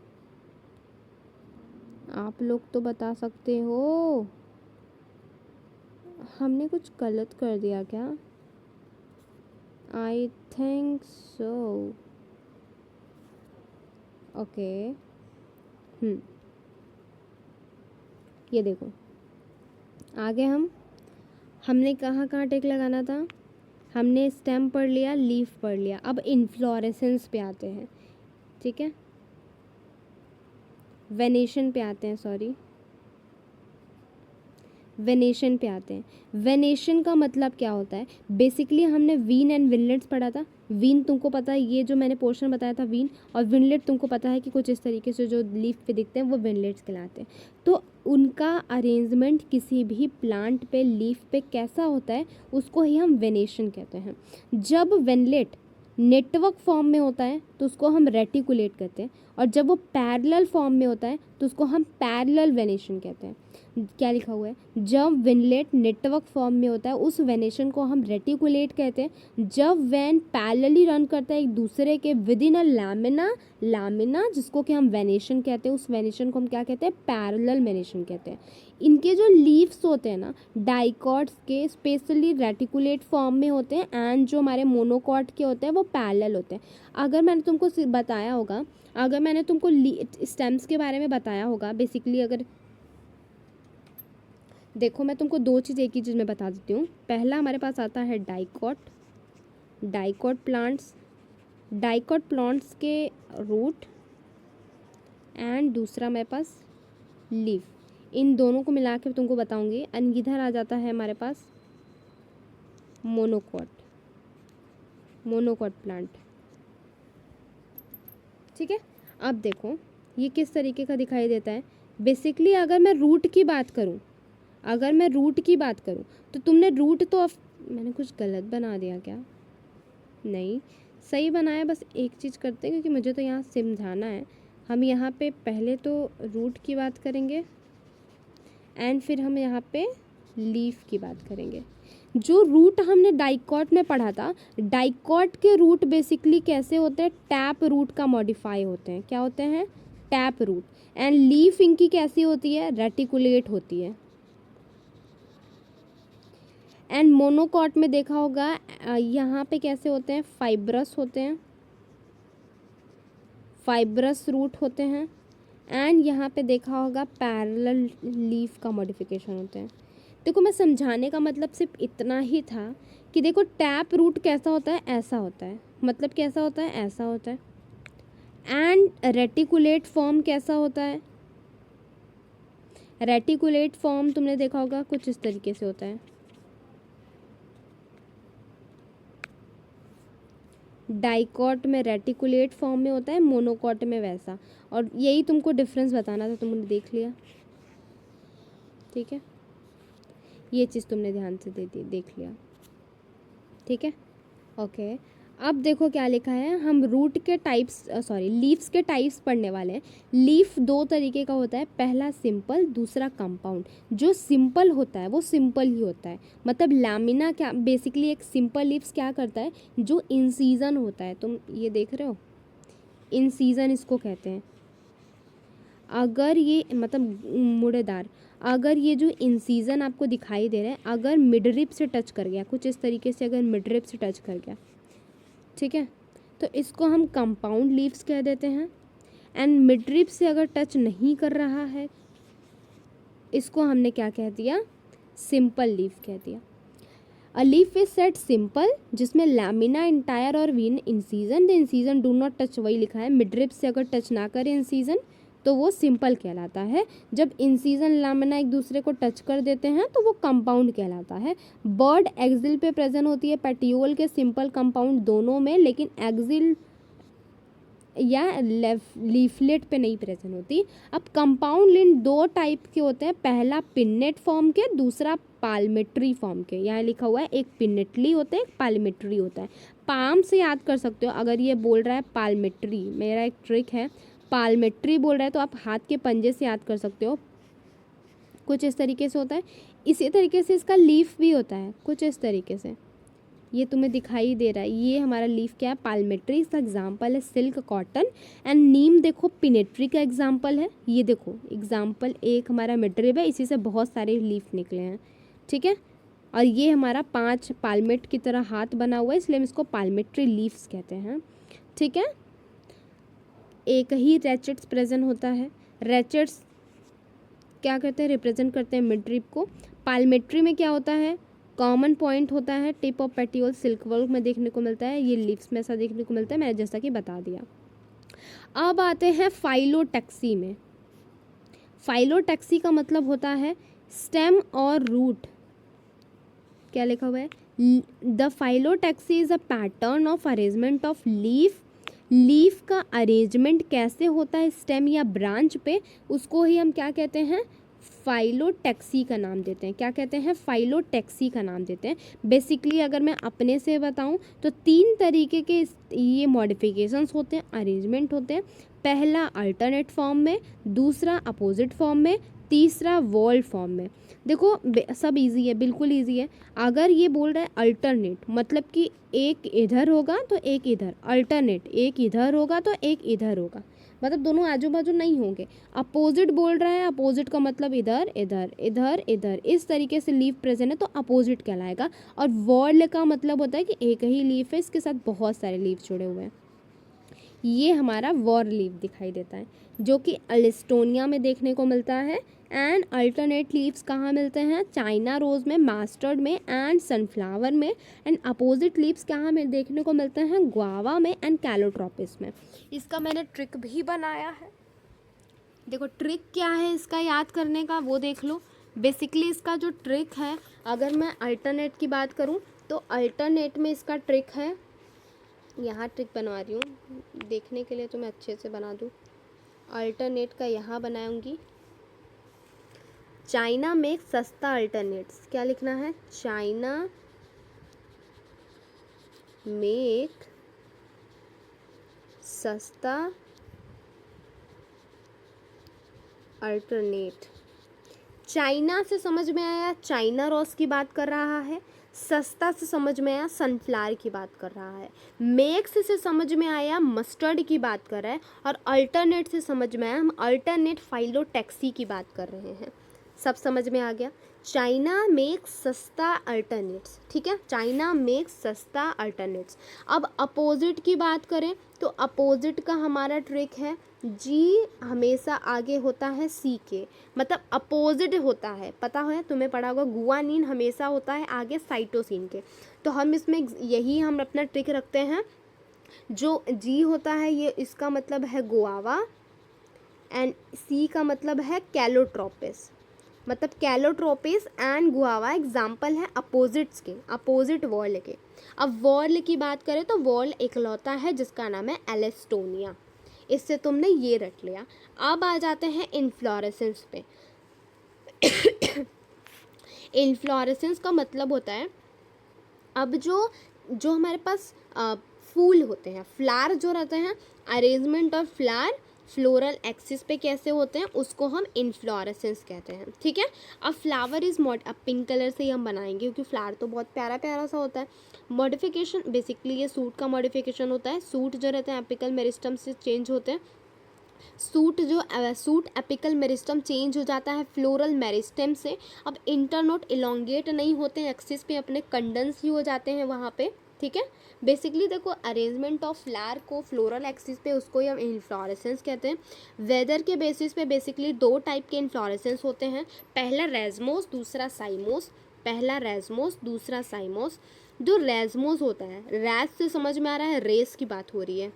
आप लोग तो बता सकते हो। हमने कुछ गलत कर दिया क्या, आई थिंक सो। ओके, ये देखो आगे हमने कहाँ कहाँ टिक लगाना था? हमने स्टेम पढ़ लिया, लीफ पढ़ लिया, अब इन्फ्लोरेसेंस पे आते हैं, ठीक है, वेनेशन पे आते हैं, सॉरी वेनेशन पे आते हैं। वेनेशन का मतलब क्या होता है? बेसिकली हमने वीन एंड विनलेट्स पढ़ा था। वीन तुमको पता है, ये जो मैंने पोर्शन बताया था वीन, और विनलेट तुमको पता है कि कुछ इस तरीके से जो लीफ पे दिखते हैं वो विनलेट्स कहलाते हैं। तो उनका अरेंजमेंट किसी भी प्लांट पे, लीफ पे कैसा होता है, उसको ही हम वेनेशन कहते हैं। जब वेनलेट नेटवर्क फॉर्म में होता है तो उसको हम रेटिकुलेट कहते हैं, और जब वो पैरेलल फॉर्म में होता है तो उसको हम पैरेलल वेनेशन कहते हैं। क्या लिखा हुआ है? जब वेनलेट नेटवर्क फॉर्म में होता है उस वेनेशन को हम रेटिकुलेट कहते हैं। जब वैन पैरेलली रन करता है एक दूसरे के विद इन अ लामिना जिसको कि हम वेनेशन कहते हैं, उस वेनेशन को हम क्या कहते हैं? पैरेलल वेनेशन कहते हैं। इनके जो लीव्स होते हैं ना, डाइकॉट्स के स्पेशली रेटिकुलेट फॉर्म में होते हैं, एंड जो हमारे मोनोकॉट के होते हैं वो पैरेलल होते हैं। अगर मैंने तुमको बताया होगा, अगर मैंने तुमको स्टेम्स के बारे में बताया होगा, बेसिकली अगर देखो मैं तुमको दो चीज़ एक ही चीज़ में बता देती हूँ। पहला हमारे पास आता है डाइकॉट प्लांट्स के रूट, एंड दूसरा मेरे पास लीफ। इन दोनों को मिला के तुमको बताऊंगी। एंड इधर आ जाता है हमारे पास मोनोकॉट प्लांट, ठीक है। अब देखो ये किस तरीके का दिखाई देता है। बेसिकली अगर मैं रूट की बात करूँ तो तुमने रूट तो मैंने कुछ गलत बना दिया क्या? नहीं, सही बनाया। बस एक चीज़ करते हैं क्योंकि मुझे तो यहाँ समझाना है। हम यहाँ पे पहले तो रूट की बात करेंगे, एंड फिर हम यहाँ पे लीफ की बात करेंगे। जो रूट हमने डाइकॉट में पढ़ा था, डाइकॉट के रूट बेसिकली कैसे होते हैं? टैप रूट का मॉडिफाई होते हैं। क्या होते हैं? Tap root. एंड लीफ इनकी कैसी होती है? रेटिकुलेट होती है। एंड मोनोकॉट में देखा होगा यहाँ पे कैसे होते हैं? फाइब्रस रूट होते हैं। एंड यहाँ पे देखा होगा पैरेलल लीफ का मॉडिफिकेशन होते हैं। देखो मैं समझाने का मतलब सिर्फ इतना ही था कि देखो टैप रूट कैसा होता है? ऐसा होता है। मतलब कैसा होता है? ऐसा होता है। एंड रेटिकुलेट फॉर्म कैसा होता है? रेटिकुलेट फॉर्म तुमने देखा होगा कुछ इस तरीके से होता है। डाइकॉट में रेटिकुलेट फॉर्म में होता है, मोनोकॉट में वैसा। और यही तुमको डिफरेंस बताना था, तुमने देख लिया, ठीक है। ये चीज़ तुमने ध्यान से देख लिया, ठीक है, ओके। अब देखो क्या लिखा है। हम रूट के टाइप्स लीव्स के टाइप्स पढ़ने वाले हैं। लीफ दो तरीके का होता है, पहला सिंपल, दूसरा कंपाउंड। जो सिंपल होता है वो सिंपल ही होता है। मतलब लैमिना क्या, बेसिकली एक सिंपल लीव्स क्या करता है? जो इन सीजन होता है, तुम ये देख रहे हो, इन सीजन इसको कहते हैं। अगर ये मतलब मुड़ेदार, अगर ये जो इंसीजन आपको दिखाई दे रहा है, अगर मिड रिप से टच कर गया कुछ इस तरीके से, अगर मिड रिप से टच कर गया, ठीक है, तो इसको हम कंपाउंड लीव्स कह देते हैं। एंड मिड रिप से अगर टच नहीं कर रहा है, इसको हमने क्या कह दिया? सिंपल लीफ कह दिया। A leaf is said simple जिसमें लैमिना इंटायर और when incision, the incision do not touch, वही लिखा है। मिड रिप से अगर टच ना करे इंसीजन तो वो सिंपल कहलाता है। जब इंसीजन लैमिना एक दूसरे को टच कर देते हैं तो वो कंपाउंड कहलाता है। बर्ड एक्सिल पे प्रेजेंट होती है, पेटियोल के सिंपल कंपाउंड दोनों में, लेकिन एक्सिल या लीफलेट पे नहीं प्रेजेंट होती। अब कंपाउंड लिंक दो टाइप के होते हैं, पहला पिन्नेट फॉर्म के, दूसरा पाल्मेट्री फॉर्म के। यहाँ लिखा हुआ है एक पिन्नेटली होता है, एक पाल्मेट्री होता है। पाम से याद कर सकते हो। अगर ये बोल रहा है पाल्मेट्री, मेरा एक ट्रिक है, पाल्मेट्री बोल रहा है तो आप हाथ के पंजे से याद कर सकते हो, कुछ इस तरीके से होता है। इसी तरीके से इसका लीफ भी होता है कुछ इस तरीके से, ये तुम्हें दिखाई दे रहा है। ये हमारा लीफ क्या है? पाल्मेट्री। इसका एग्जाम्पल है सिल्क, कॉटन। एंड नीम देखो पिनेट्री का एग्जाम्पल है। ये देखो एग्जाम्पल एक हमारा मिडरिब है, इसी से बहुत सारे लीफ निकले हैं, ठीक है। और ये हमारा 5 पाल्मेट की तरह हाथ बना हुआ है, इसलिए हम इसको पाल्मेट्री लीव्स कहते हैं, ठीक है। एक ही रैचेट्स प्रेजेंट होता है। रैचेट्स क्या करते हैं? रिप्रेजेंट करते हैं मिड रिप को। पाल्मेट्री में क्या होता है, कॉमन पॉइंट होता है, tip of petiole silk work में देखने को मिलता है, ये लीव्स में ऐसा देखने को मिलता है, मैंने जैसा कि बता दिया। अब आते हैं फाइलोटैक्सी में। फाइलोटैक्सी का मतलब होता है स्टेम और रूट। क्या लिखा हुआ है, the phyllotaxy is a pattern of arrangement of leaf. Leaf का अरेंजमेंट कैसे होता है स्टेम या ब्रांच पे, उसको ही हम क्या कहते हैं, फाइलोटैक्सी का नाम देते हैं। क्या कहते हैं, फाइलोटैक्सी का नाम देते हैं। बेसिकली अगर मैं अपने से बताऊं तो 3 तरीके के ये मॉडिफिकेशंस होते हैं, अरेंजमेंट होते हैं। पहला अल्टरनेट फॉर्म में, दूसरा अपोजिट फॉर्म में, तीसरा वॉल फॉर्म में। देखो सब इजी है, बिल्कुल इजी है। अगर ये बोल रहा है अल्टरनेट, मतलब कि एक इधर होगा तो एक इधर, अल्टरनेट एक इधर होगा तो एक इधर होगा, मतलब दोनों आजू बाजू नहीं होंगे। अपोजिट बोल रहा है, अपोजिट का मतलब इधर इधर इधर इधर, इस तरीके से लीफ प्रेजेंट है तो अपोजिट कहलाएगा। और वॉल का मतलब होता है कि एक ही लीफ है, इसके साथ बहुत सारे लीफ जुड़े हुए हैं, ये हमारा वॉर लीफ दिखाई देता है, जो कि अलिस्टोनिया में देखने को मिलता है। एंड अल्टरनेट लीव्स कहाँ मिलते हैं, चाइना रोज़ में, मास्टर्ड में एंड सनफ्लावर में। एंड अपोजिट लीव्स कहाँ में देखने को मिलते हैं, गुआवा में एंड कैलोट्रोपिस में। इसका मैंने ट्रिक भी बनाया है, देखो ट्रिक क्या है इसका याद करने का वो देख लो। बेसिकली इसका जो ट्रिक है, अगर मैं अल्टरनेट की बात करूँ तो अल्टरनेट में इसका ट्रिक है, यहाँ ट्रिक बनवा रही हूँ देखने के लिए तो मैं अच्छे से बना दूँ। अल्टरनेट का यहाँ बनाऊँगी, चाइना में सस्ता अल्टरनेट्स, क्या लिखना है, चाइना मेक सस्ता अल्टरनेट। चाइना से समझ में आया चाइना रॉस की बात कर रहा है, सस्ता से समझ में आया सनफ्लावर की बात कर रहा है, मेक्स से समझ में आया मस्टर्ड की बात कर रहा है, और अल्टरनेट से समझ में आया हम अल्टरनेट फाइलोटैक्सी की बात कर रहे हैं। सब समझ में आ गया। चाइना मेक्स सस्ता अल्टरनेट्स, ठीक है, चाइना मेक्स सस्ता अल्टरनेट्स। अब अपोजिट की बात करें तो अपोजिट का हमारा ट्रिक है, जी हमेशा आगे होता है सी के, मतलब अपोजिट होता है, पता है तुम्हें पढ़ा होगा, गुआनिन हमेशा होता है आगे साइटोसिन के। तो हम इसमें यही हम अपना ट्रिक रखते हैं, जो जी होता है ये इसका मतलब है गुआवा एंड सी का मतलब है कैलोट्रोपिस, मतलब कैलोट्रोपिस एंड गुआवा एग्जाम्पल है अपोजिट्स के, अपोजिट वॉल के। अब वॉल की बात करें तो वॉल इकलौता है जिसका नाम है एलेस्टोनिया, इससे तुमने ये रट लिया। अब आ जाते हैं इन्फ्लोरेसेंस पे। इन्फ्लोरेसेंस का मतलब होता है, अब जो जो हमारे पास फूल होते हैं, फ्लावर जो रहते हैं, arrangement of flower floral axis पे कैसे होते हैं उसको हम इन्फ्लोरेसेंस कहते हैं, ठीक है। अब फ्लावर इज अब पिंक कलर से ही हम बनाएंगे क्योंकि फ्लावर तो बहुत प्यारा प्यारा सा होता है। मॉडिफिकेशन बेसिकली ये सूट का मॉडिफिकेशन होता है, सूट जो रहते हैं एपिकल मेरिस्टम से चेंज होते हैं, सूट एपिकल मेरिस्टम चेंज हो जाता है फ्लोरल मेरिस्टम से। अब इंटरनोड इलोंगेट नहीं होते हैं एक्सिस पे, अपने कंडेंस ही हो जाते हैं वहाँ पे, ठीक है। बेसिकली देखो अरेंजमेंट ऑफ फ्लावर को फ्लोरल एक्सिस पे उसको ही हम इन्फ्लोरेसेंस कहते हैं। वेदर के बेसिस पे बेसिकली 2 टाइप के इन्फ्लोरेसेंस होते हैं, पहला रेजमोस दूसरा साइमोस, पहला रेजमोस दूसरा साइमोस। जो रेजमोस होता है, रेज से समझ में आ रहा है रेस की बात हो रही है,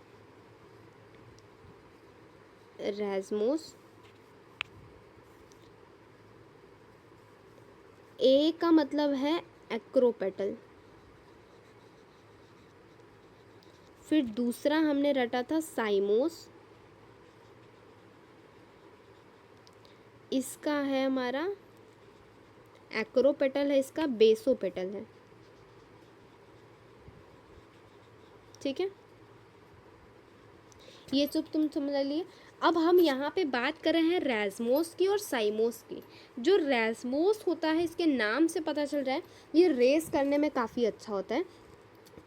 रेजमोस ए का मतलब है एक्रोपेटल, फिर दूसरा हमने रटा था साइमोस, इसका है हमारा एक्रोपेटल है, इसका बेसोपेटल है, ठीक है, ये सब तुम समझ लिए। अब हम यहाँ पे बात कर रहे हैं रेजमोस की और साइमोस की। जो रेजमोस होता है इसके नाम से पता चल रहा है ये रेस करने में काफ़ी अच्छा होता है,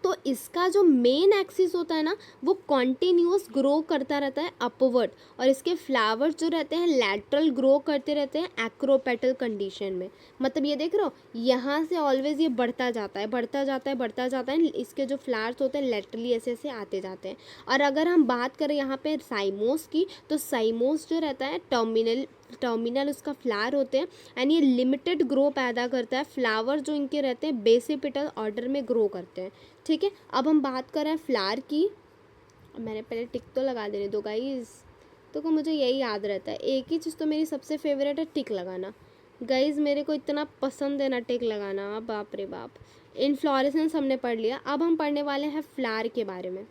तो इसका जो मेन एक्सिस होता है ना वो कॉन्टिन्यूस ग्रो करता रहता है अपवर्ड, और इसके फ्लावर्स जो रहते हैं लैटरल ग्रो करते रहते हैं एक्रोपेटल कंडीशन में। मतलब ये देख रहे हो यहाँ से ऑलवेज ये बढ़ता जाता है बढ़ता जाता है बढ़ता जाता है, इसके जो फ्लावर्स होते हैं लैटरली ऐसे ऐसे आते जाते हैं। और अगर हम बात करें यहाँ पे साइमोस की, तो साइमोस जो रहता है टर्मिनल टर्मिनल उसका फ्लावर होते हैं एंड ये लिमिटेड ग्रो पैदा करता है। फ्लावर जो इनके रहते हैं बेसिपिटल ऑर्डर में ग्रो करते हैं, ठीक है। अब हम बात कर रहे हैं फ्लावर की। मैंने पहले टिक तो लगा देने दो गाइज, तो मुझे यही याद रहता है। एक ही चीज़ तो मेरी सबसे फेवरेट है, टिक लगाना। गाइज मेरे को इतना पसंद है ना टिक लगाना, बाप रे बाप। इनफ्लोरेसेंस हमने पढ़ लिया, अब हम पढ़ने वाले हैं फ्लावर के बारे में।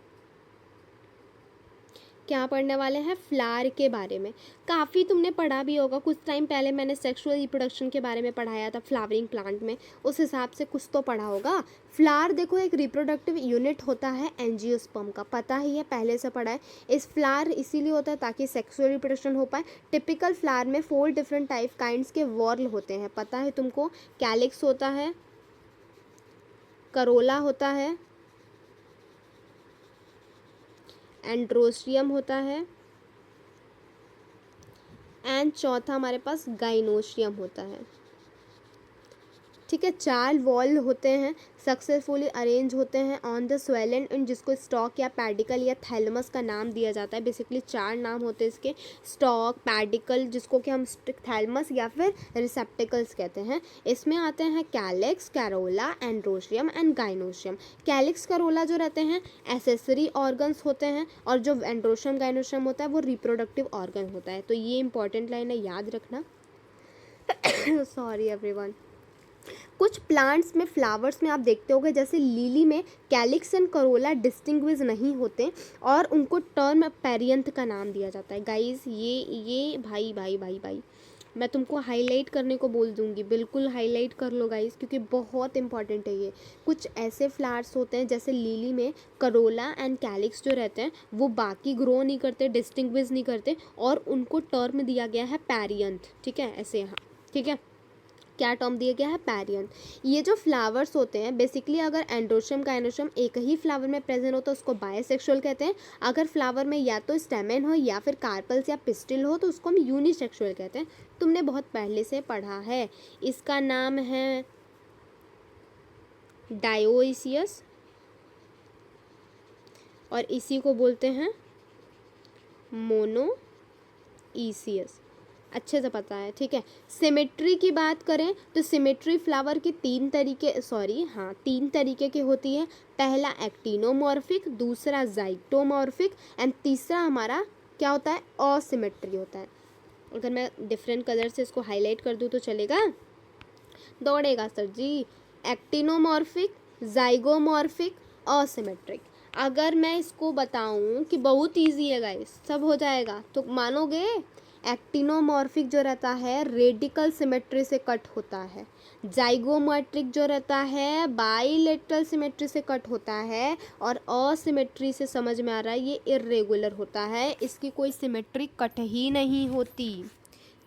क्या पढ़ने वाले हैं? फ्लावर के बारे में। काफ़ी तुमने पढ़ा भी होगा, कुछ टाइम पहले मैंने सेक्सुअल रिप्रोडक्शन के बारे में पढ़ाया था फ्लावरिंग प्लांट में, उस हिसाब से कुछ तो पढ़ा होगा। फ्लावर देखो एक रिप्रोडक्टिव यूनिट होता है एंजियोस्पर्म का, पता ही है, पहले से पढ़ा है। इस फ्लावर इसीलिए होता है ताकि सेक्सुअल रिप्रोडक्शन हो पाए। टिपिकल फ्लावर में 4 डिफरेंट टाइप काइंड्स के वॉर्ल होते हैं, पता है तुमको। कैलिक्स होता है, करोला होता है, एंड्रोस्टियम होता है एंड चौथा हमारे पास गाइनोस्टियम होता है, ठीक है। 4 वॉल होते हैं, सक्सेसफुली अरेंज होते हैं ऑन द स्वेलन एंड, जिसको स्टॉक या पैडिकल या थैलमस का नाम दिया जाता है। बेसिकली 4 नाम होते हैं इसके, स्टॉक, पैडिकल जिसको कि हम थैलमस या फिर रिसेप्टिकल्स कहते हैं। इसमें आते हैं calyx, corolla, androecium and gynoecium. Calyx, corolla जो रहते हैं एसेसरी ऑर्गन्स होते हैं, और जो एंड्रोशियम, गाइनोशियम होता है वो रिप्रोडक्टिव ऑर्गन होता है। तो ये इंपॉर्टेंट लाइन है, याद रखना। Sorry everyone. कुछ प्लांट्स में, फ्लावर्स में आप देखते होगे जैसे लिली में कैलिक्स एंड करोला डिस्टिंग्विश नहीं होते और उनको टर्म पेरियंथ का नाम दिया जाता है। गाइस ये भाई भाई भाई भाई मैं तुमको हाईलाइट करने को बोल दूंगी, बिल्कुल हाईलाइट कर लो गाइस, क्योंकि बहुत इंपॉर्टेंट है ये। कुछ ऐसे फ्लावर्स होते हैं जैसे लिली में करोला एंड कैलिक्स जो रहते हैं वो बाकी ग्रो नहीं करते, डिस्टिंग्विश नहीं करते, और उनको टर्म दिया गया है पेरियंथ, ठीक है, ऐसे यहाँ, ठीक है। क्या टर्म दिया गया है? पेरियंथ। ये जो फ्लावर्स होते हैं बेसिकली, अगर एंड्रोशियम, गाइनोशियम एक ही फ्लावर में प्रेजेंट हो तो उसको बायसेक्सुअल कहते हैं। अगर फ्लावर में या तो स्टेमेन हो या फिर कार्पल्स या पिस्टिल हो तो उसको हम यूनिसेक्सुअल कहते हैं। तुमने बहुत पहले से पढ़ा है। इसका नाम है डायोइसियस और इसी को बोलते हैं मोनोइसियस, अच्छे से पता है, ठीक है। सिमेट्री की बात करें तो सिमेट्री फ्लावर की 3 तरीके की होती है। पहला एक्टिनोमॉर्फिक, दूसरा जाइक्टोमॉर्फिक एंड तीसरा हमारा क्या होता है? असिमेट्री होता है। अगर मैं डिफरेंट कलर से इसको हाईलाइट कर दूँ तो चलेगा? दौड़ेगा sir ji. Actinomorphic, zygomorphic, asymmetric. अगर मैं इसको बताऊं कि बहुत इजी है गाइस, सब हो जाएगा, तो मानोगे? एक्टिनोमॉर्फिक जो रहता है रेडिकल सिमेट्री से कट होता है, जाइगोमेट्रिक जो रहता है बाइलेटरल सिमेट्री से कट होता है, और असिमेट्री से समझ में आ रहा है ये इर्रेगुलर होता है, इसकी कोई सिमेट्री कट ही नहीं होती,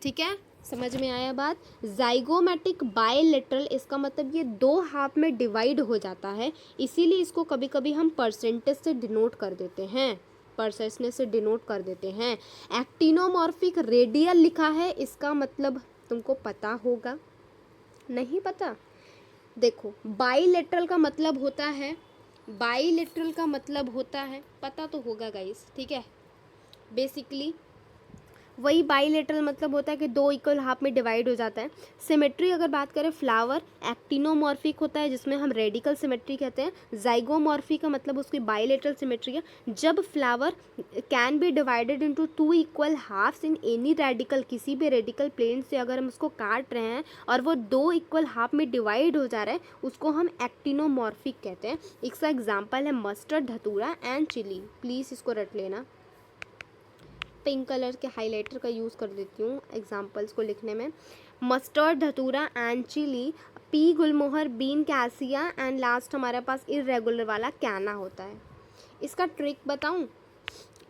ठीक है। समझ में आया बात? जाइगोमेटिक बाइलेटरल, इसका मतलब ये 2 हाफ में डिवाइड हो जाता है, इसीलिए इसको कभी कभी हम परसेंटेज से डिनोट कर देते हैं, परसेंटेज से डिनोट कर देते हैं। एक्टिनोमॉर्फिक रेडियल लिखा है, इसका मतलब तुमको पता होगा, नहीं पता? देखो बाइलेटरल का मतलब होता है, बाइलेटरल का मतलब होता है, पता तो होगा गाइस, ठीक है। बेसिकली वही बाइलेटरल मतलब होता है कि 2 इक्वल हाफ में डिवाइड हो जाता है। सिमेट्री अगर बात करें, फ्लावर एक्टिनोमॉर्फिक होता है जिसमें हम रेडिकल सिमेट्री कहते हैं। जाइगोमॉर्फिक का मतलब उसकी बाइलेटरल सिमेट्री है, जब flower can be divided into 2 equal halves in any radical, किसी भी रेडिकल प्लेन से अगर हम उसको काट रहे हैं और वो 2 इक्वल हाफ में डिवाइड हो जा रहा है, उसको हम एक्टिनोमॉर्फिक कहते हैं। इसका एग्जाम्पल है mustard, datura and chilli. Please इसको रट लेना। पिंक कलर के हाइलाइटर का यूज़ कर देती हूँ एग्जाम्पल्स को लिखने में। Mustard, datura and chilli, pea gulmohar, bean cassia and last हमारे पास इर्रेगुलर वाला कैना होता है। इसका ट्रिक बताऊँ?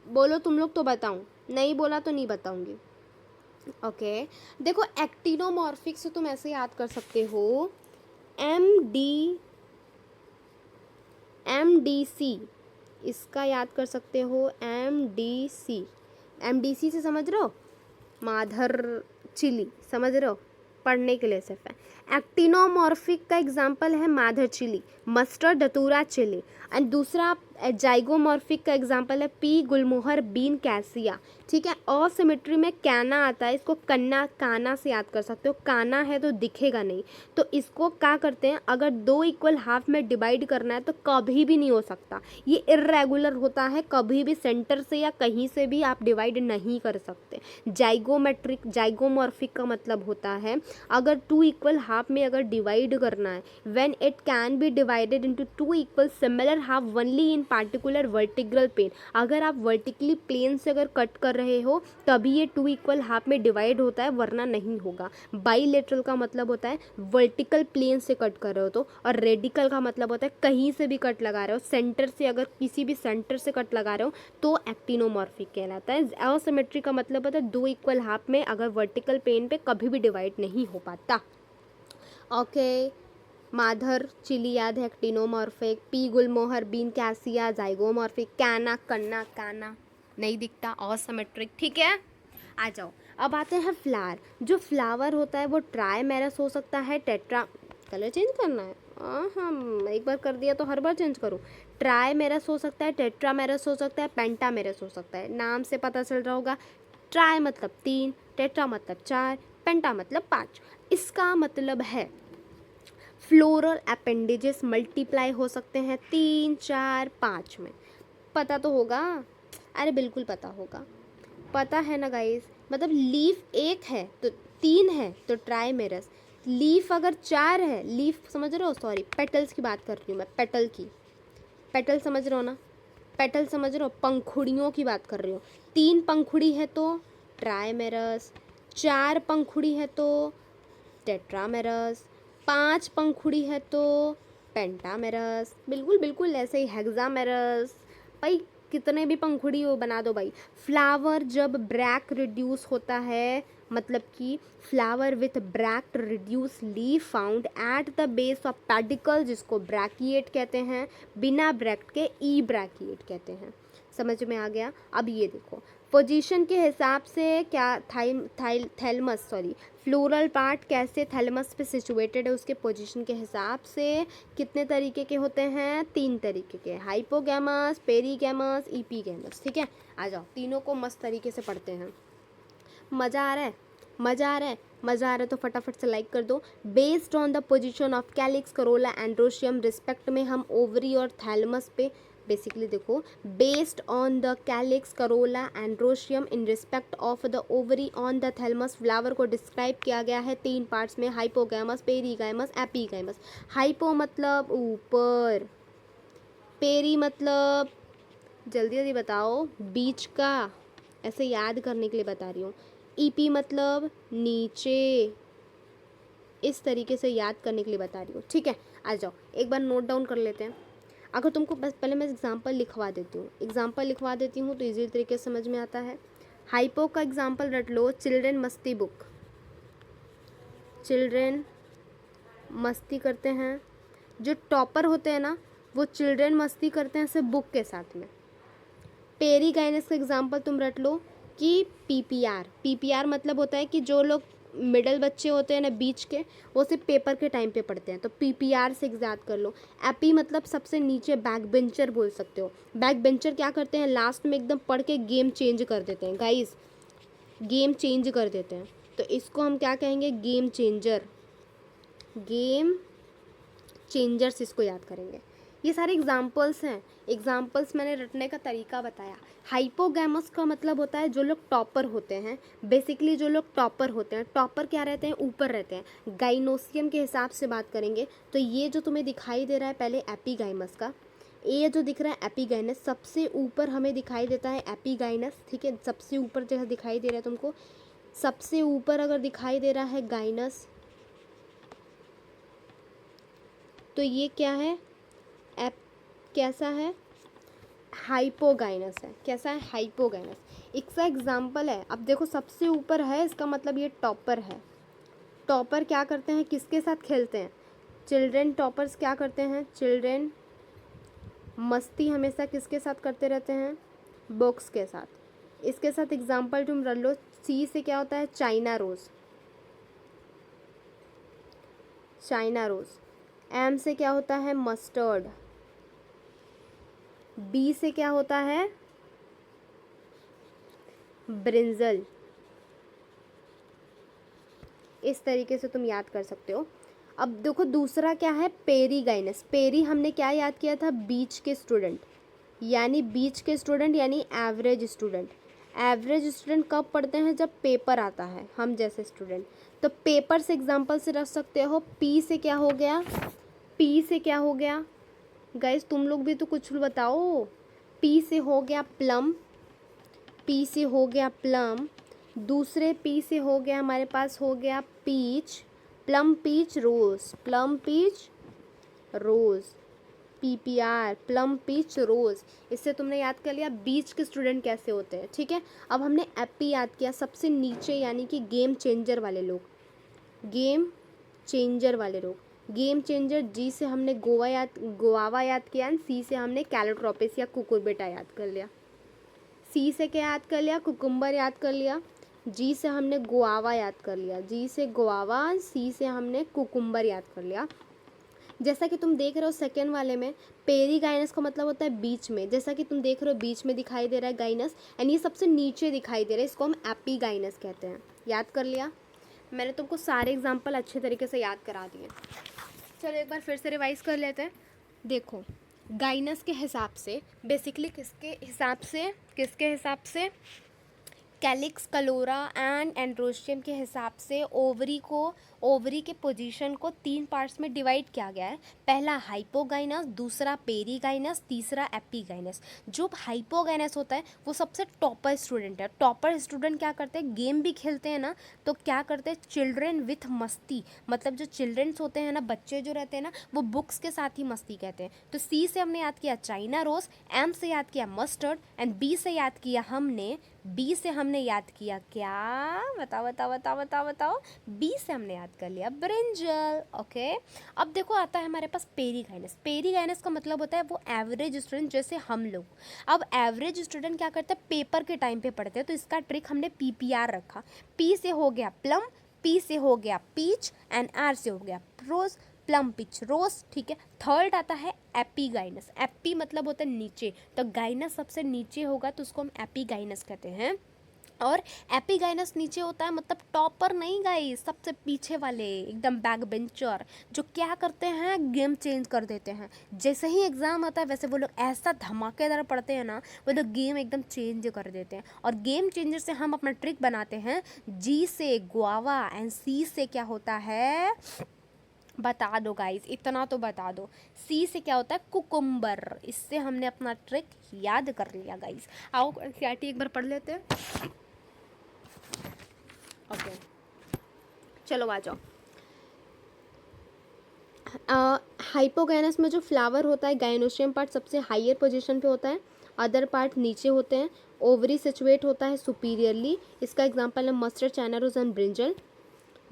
बोलो तुम लोग तो बताऊँ, नहीं बोला तो नहीं बताऊँगी। ओके देखो, एक्टिनोमॉर्फिक से तुम ऐसे याद कर सकते हो, MDC, इसका याद कर सकते हो MDC से समझ रहे हो? माधर चिली, समझ रहे हो? पढ़ने के लिए सिर्फ है। एक्टिनोमॉर्फिक का एग्जाम्पल है माधर चिली, मस्टर्ड, धतूरा, चिली। एंड दूसरा जाइगोमॉर्फिक का एग्जांपल है पी गुलमोहर बीन कैसिया, ठीक है। असिमेट्री में कैना आता है, इसको कन्ना काना से याद कर सकते हो, काना है तो दिखेगा नहीं, तो इसको क्या करते हैं, अगर दो इक्वल हाफ में डिवाइड करना है तो कभी भी नहीं हो सकता, ये इर्रेगुलर होता है, कभी भी सेंटर से या कहीं से भी आप डिवाइड नहीं कर सकते। जाइगोमॉर्फिक का मतलब होता है अगर टू इक्वल हाफ में अगर डिवाइड करना है, when it can be divided into two equal similar half only in particular vertical plane, अगर आप वर्टिकली प्लेन से अगर कट कर रहे हो तभी ये टू इक्वल हाफ में डिवाइड होता है, वरना नहीं होगा। बाईलेटरल का मतलब होता है वर्टिकल प्लेन से कट कर रहे हो तो, और रेडिकल का मतलब होता है कहीं से भी कट लगा रहे हो, सेंटर से अगर किसी भी सेंटर से कट लगा रहे हो तो एक्टिनोमॉर्फिक कहलाता है। असिमेट्री का मतलब होता है दो इक्वल हाफ में अगर वर्टिकल प्लेन पे कभी भी डिवाइड नहीं हो पाता। ओके, माधर चिली याद है actinomorphic, pea gulmohar bean cassia zygomorphic, canna canna काना नहीं दिखता, असिमेट्रिक, ठीक है। आ जाओ, अब आते हैं फ्लावर। जो फ्लावर होता है वो ट्राइमेरस हो सकता है, टेट्रा, कलर चेंज करना है, हम एक बार कर दिया तो हर बार चेंज करूँ। ट्राइमेरस हो सकता है, टेट्रामेरस हो सकता है, पेंटामेरस हो सकता है। नाम से पता चल रहा होगा, ट्राई मतलब 3, टेट्रा मतलब 4, पेंटा मतलब 5। इसका मतलब है फ्लोरल अपेंडेजेस मल्टीप्लाई हो सकते हैं 3, 4, 5 में। पता तो होगा, अरे बिल्कुल पता होगा, पता है ना गाइस। मतलब लीफ एक है तो 3 है तो ट्राइमेरस, लीफ अगर 4 है, लीफ समझ रहे हो, सॉरी पेटल्स की बात कर रही हूँ मैं, पेटल की, पेटल समझ रहे हो ना, पेटल समझ रहे हो, पंखुड़ियों की बात कर रही हूँ। 3 पंखुड़ी है तो ट्राइमेरस, 4 पंखुड़ी है तो टेट्रामेरस, 5 पंखुड़ी है तो पेंटामेरस, बिल्कुल बिल्कुल ऐसे ही हेक्सामेरस, भाई कितने भी पंखुड़ी हो बना दो भाई। फ्लावर जब ब्रैक रिड्यूस होता है, मतलब कि flower with bract reduce leaf found at the base of pedicle, जिसको ब्रैकिएट कहते हैं, बिना ब्रैक्ट के ई ब्रैकिएट कहते हैं। समझ में आ गया। अब ये देखो पोजीशन के हिसाब से क्या थैलमस सॉरी फ्लोरल पार्ट कैसे थैलमस पे सिचुएटेड है, उसके पोजीशन के हिसाब से कितने तरीके के होते हैं, 3 तरीके के, हाइपोगैमस, पेरीगैमस, ईपीगैमस, ठीक है। आ जाओ, तीनों को मस्त तरीके से पढ़ते हैं। मज़ा आ रहा है, मज़ा आ रहा है, मज़ा आ रहा है तो फटाफट से लाइक कर दो। Based on the position of calyx, Corolla, androecium respect में हम ओवरी और थैलमस पे बेसिकली देखो, based on the calyx, Corolla, androecium in respect of the ovary on the thalamus, flower को डिस्क्राइब किया गया है 3 पार्ट्स में, हाइपोगैमस, पेरीगैमस, एपीगैमस। हाइपो मतलब ऊपर, पेरी मतलब जल्दी जल्दी बताओ, बीच का, ऐसे याद करने के लिए बता रही हूँ। ईपी मतलब नीचे, इस तरीके से याद करने के लिए बता रही हूँ, ठीक है। आ जाओ एक बार नोट डाउन कर लेते हैं। अगर तुमको बस पहले मैं एग्जांपल लिखवा देती हूँ, एग्जांपल लिखवा देती हूँ तो इजी तरीके से समझ में आता है। हाइपो का एग्जांपल रट लो, चिल्ड्रेन मस्ती बुक, चिल्ड्रेन मस्ती करते हैं, जो टॉपर होते हैं ना वो चिल्ड्रेन मस्ती करते हैं सिर्फ बुक के साथ में। पेरी गाइनेस का एग्जांपल तुम रट लो कि पीपीआर, पीपीआर मतलब होता है कि जो लोग मिडल बच्चे होते हैं ना बीच के, वो सिर्फ पेपर के टाइम पे पढ़ते हैं, तो पीपीआर से याद कर लो। एपी मतलब सबसे नीचे, बैक बेंचर बोल सकते हो। बैक बेंचर क्या करते हैं, लास्ट में एकदम पढ़ के गेम चेंज कर देते हैं गाइस, गेम चेंज कर देते हैं, तो इसको हम क्या कहेंगे, गेम चेंजर, गेम चेंजर्स इसको याद करेंगे। ये सारे एग्जाम्पल्स हैं, एग्जाम्पल्स मैंने रटने का तरीका बताया। हाइपोगैमस का मतलब होता है जो लोग टॉपर होते हैं, बेसिकली जो लोग टॉपर होते हैं, टॉपर क्या रहते हैं, ऊपर रहते हैं। गाइनोसियम के हिसाब से बात करेंगे तो ये जो तुम्हें दिखाई दे रहा है पहले एपीगाइमस का, ये जो दिख रहा है एपीगाइनस, सबसे ऊपर हमें दिखाई देता है एपीगाइनस, ठीक है। सबसे ऊपर जैसा दिखाई दे रहा है तुमको, सबसे ऊपर अगर दिखाई दे रहा है गाइनस, तो ये क्या है, एप कैसा है, हाइपोगाइनस है। कैसा है, हाइपोगाइनस। इसका एग्जाम्पल है, अब देखो सबसे ऊपर है, इसका मतलब ये टॉपर है। टॉपर क्या करते हैं, किसके साथ खेलते हैं, चिल्ड्रेन टॉपर्स क्या करते हैं, चिल्ड्रेन मस्ती हमेशा किसके साथ करते रहते हैं, बुक्स के साथ। इसके साथ एग्जाम्पल तुम रख लो, सी से क्या होता है, China rose, China rose. M से क्या होता है, मस्टर्ड, बी से क्या होता है, ब्रिंजल। इस तरीके से तुम याद कर सकते हो। अब देखो दूसरा क्या है, पेरीगाइनस। पेरी हमने क्या याद किया था, बीच के स्टूडेंट, यानी बीच के स्टूडेंट यानी एवरेज स्टूडेंट। एवरेज स्टूडेंट कब पढ़ते हैं, जब पेपर आता है, हम जैसे स्टूडेंट। तो पेपर से एग्जांपल से रख सकते हो, पी से क्या हो गया, पी से क्या हो गया गाइस, तुम लोग भी तो कुछ बताओ। पी से हो गया प्लम, पी से हो गया प्लम। दूसरे पी से हो गया हमारे पास, हो गया पीच, प्लम पीच रोज, प्लम पीच रोज, PPR, प्लम पीच रोज। इससे तुमने याद कर लिया बीच के स्टूडेंट कैसे होते हैं। ठीक है, अब हमने एपी याद किया, सबसे नीचे यानी कि गेम चेंजर वाले लोग, गेम चेंजर वाले लोग। गेम चेंजर, जी से हमने गोवावा याद किया, एंड सी से हमने कैलोट्रोपिस या कुकुरबिटा याद कर लिया। सी से क्या याद कर लिया, कुकुम्बर याद कर लिया। जी से हमने गुआवा याद कर लिया, जी से गुआवा, सी से हमने कुकुम्बर याद कर लिया। जैसा कि तुम देख रहे हो सेकेंड वाले में, पेरी गाइनस का मतलब होता है बीच में, जैसा कि तुम देख रहे हो बीच में दिखाई दे रहा है गाइनस, एंड ये सबसे नीचे दिखाई दे रहा है, इसको हम एपी गाइनस कहते हैं। याद कर लिया, मैंने तुमको सारे एग्जाम्पल अच्छे तरीके से याद करा दिए। चलो एक बार फिर से रिवाइज कर लेते हैं। देखो गाइनस के हिसाब से, बेसिकली किसके हिसाब से कैलिक्स, कलोरा एंड एंड्रोस्टियम के हिसाब से ओवरी के पोजीशन को 3 पार्ट्स में डिवाइड किया गया है। पहला हाइपोगाइनस, दूसरा पेरीगाइनस, तीसरा एपीगाइनस। जो हाइपोगाइनस होता है वो सबसे टॉपर स्टूडेंट है। टॉपर स्टूडेंट क्या करते हैं, गेम भी खेलते हैं ना, तो क्या करते हैं, चिल्ड्रेन विथ मस्ती, मतलब जो चिल्ड्रेंस होते हैं ना, बच्चे जो रहते हैं ना, वो बुक्स के साथ ही मस्ती कहते हैं। तो सी से हमने याद किया चाइना रोज, एम से याद किया मस्टर्ड, एंड बी से याद किया हमने याद किया क्या, बताओ बताओ बताओ बताओ बताओ, बी से हमने याद कर लिया ब्रिंजल। ओके, अब देखो आता है हमारे पास पेरीगाइनस। पेरीगाइनस का मतलब होता है वो एवरेज स्टूडेंट जैसे हम लोग। अब एवरेज स्टूडेंट क्या करते हैं, पेपर के टाइम पे पढ़ते हैं, तो इसका ट्रिक हमने PPR रखा। पी से हो गया प्लम, पी से हो गया पीच, एंड आर से हो गया रोज, प्लम पिच रोज। ठीक है, थर्ड आता है एपीगाइनस। एपी मतलब होता है नीचे, तो गाइनस सबसे नीचे होगा तो उसको हम एपीगाइनस कहते हैं। और एपीगाइनस नीचे होता है मतलब टॉपर नहीं गाइस, सबसे पीछे वाले एकदम बैक बेंचर, जो क्या करते हैं, गेम चेंज कर देते हैं। जैसे ही एग्ज़ाम आता है वैसे वो लोग ऐसा धमाकेदार पढ़ते हैं ना, वो लोग गेम एकदम चेंज कर देते हैं। और गेम चेंजर से हम अपना ट्रिक बनाते हैं, जी से गुआवा एंड सी से क्या होता है, बता दो गाइस, इतना तो बता दो, सी से क्या होता है, कुकुम्बर। इससे हमने अपना ट्रिक याद कर लिया गाइस। आओ एनसीईआरटी एक बार पढ़ लेते हैं। ओके चलो आ जाओ। हाइपोगाइनस में जो फ्लावर होता है, गाइनोशियम पार्ट सबसे हाईयर पोजीशन पे होता है, अदर पार्ट नीचे होते हैं। ओवरी सिचुएट होता है सुपीरियरली, इसका एग्जांपल है mustard, China rose and brinjal,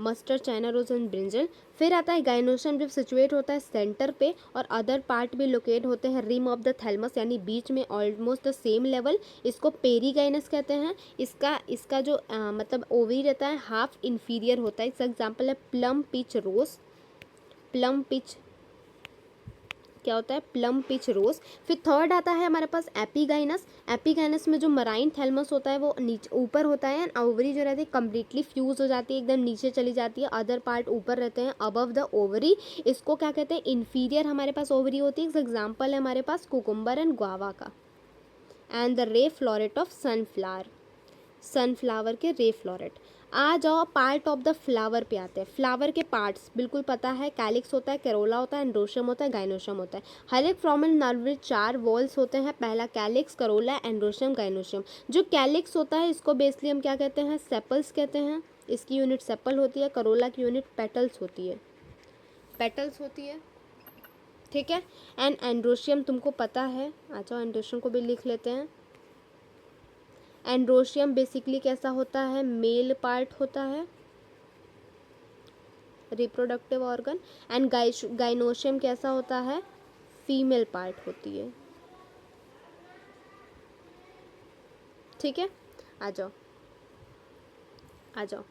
mustard, China rose and brinjal. फिर आता है गाइनोशियम जब सिचुएट होता है सेंटर पे, और अदर पार्ट भी लोकेट होते हैं रिम ऑफ द थैलमस, यानी बीच में ऑलमोस्ट द सेम लेवल, इसको पेरीगाइनस कहते हैं। इसका जो मतलब ओवरी रहता है हाफ इन्फीरियर होता है, इसका एग्जांपल है प्लम पिच रोज, प्लम पिच क्या होता है, प्लम पिच रोज। फिर थर्ड आता है हमारे पास एपीगाइनस। एपीगाइनस में जो मराइन थैलमस होता है वो नीचे ऊपर होता है, एंड ओवरी जो रहती है कम्प्लीटली फ्यूज हो जाती है, एकदम नीचे चली जाती है, अदर पार्ट ऊपर रहते हैं अबव द ओवरी। इसको क्या कहते हैं, इन्फीरियर हमारे पास ओवरी होती है। एग्जाम्पल है हमारे पास कुकुम्बर एंड गुआवा का। एंड द रे फ्लोरेट ऑफ सनफ्लावर, सनफ्लावर के रे फ्लोरेट। आ जाओ पार्ट ऑफ द फ्लावर पे आते हैं। फ्लावर के पार्ट्स बिल्कुल पता है, कैलिक्स होता है, कैरोला होता है, एंड्रोशियम होता है, गाइनोशियम होता है। हर एक फ्रॉमेल नर्व में 4 वॉल्स होते हैं, पहला कैलिक्स, करोला, एंड्रोशियम, गाइनोशियम। जो कैलिक्स होता है इसको बेसिकली हम क्या कहते हैं, सेपल्स कहते हैं, इसकी यूनिट सेपल होती है। करोला की यूनिट पेटल्स होती है, पेटल्स होती है। ठीक है, एंड एंड्रोशियम तुमको पता है, आ जाओ एंड्रोशियम को भी लिख लेते हैं। एंड्रोशियम बेसिकली कैसा होता है, मेल पार्ट होता है, रिप्रोडक्टिव ऑर्गन। एंड गाइनोशियम कैसा होता है, फीमेल पार्ट होती है। ठीक है, आ जाओ आ जाओ।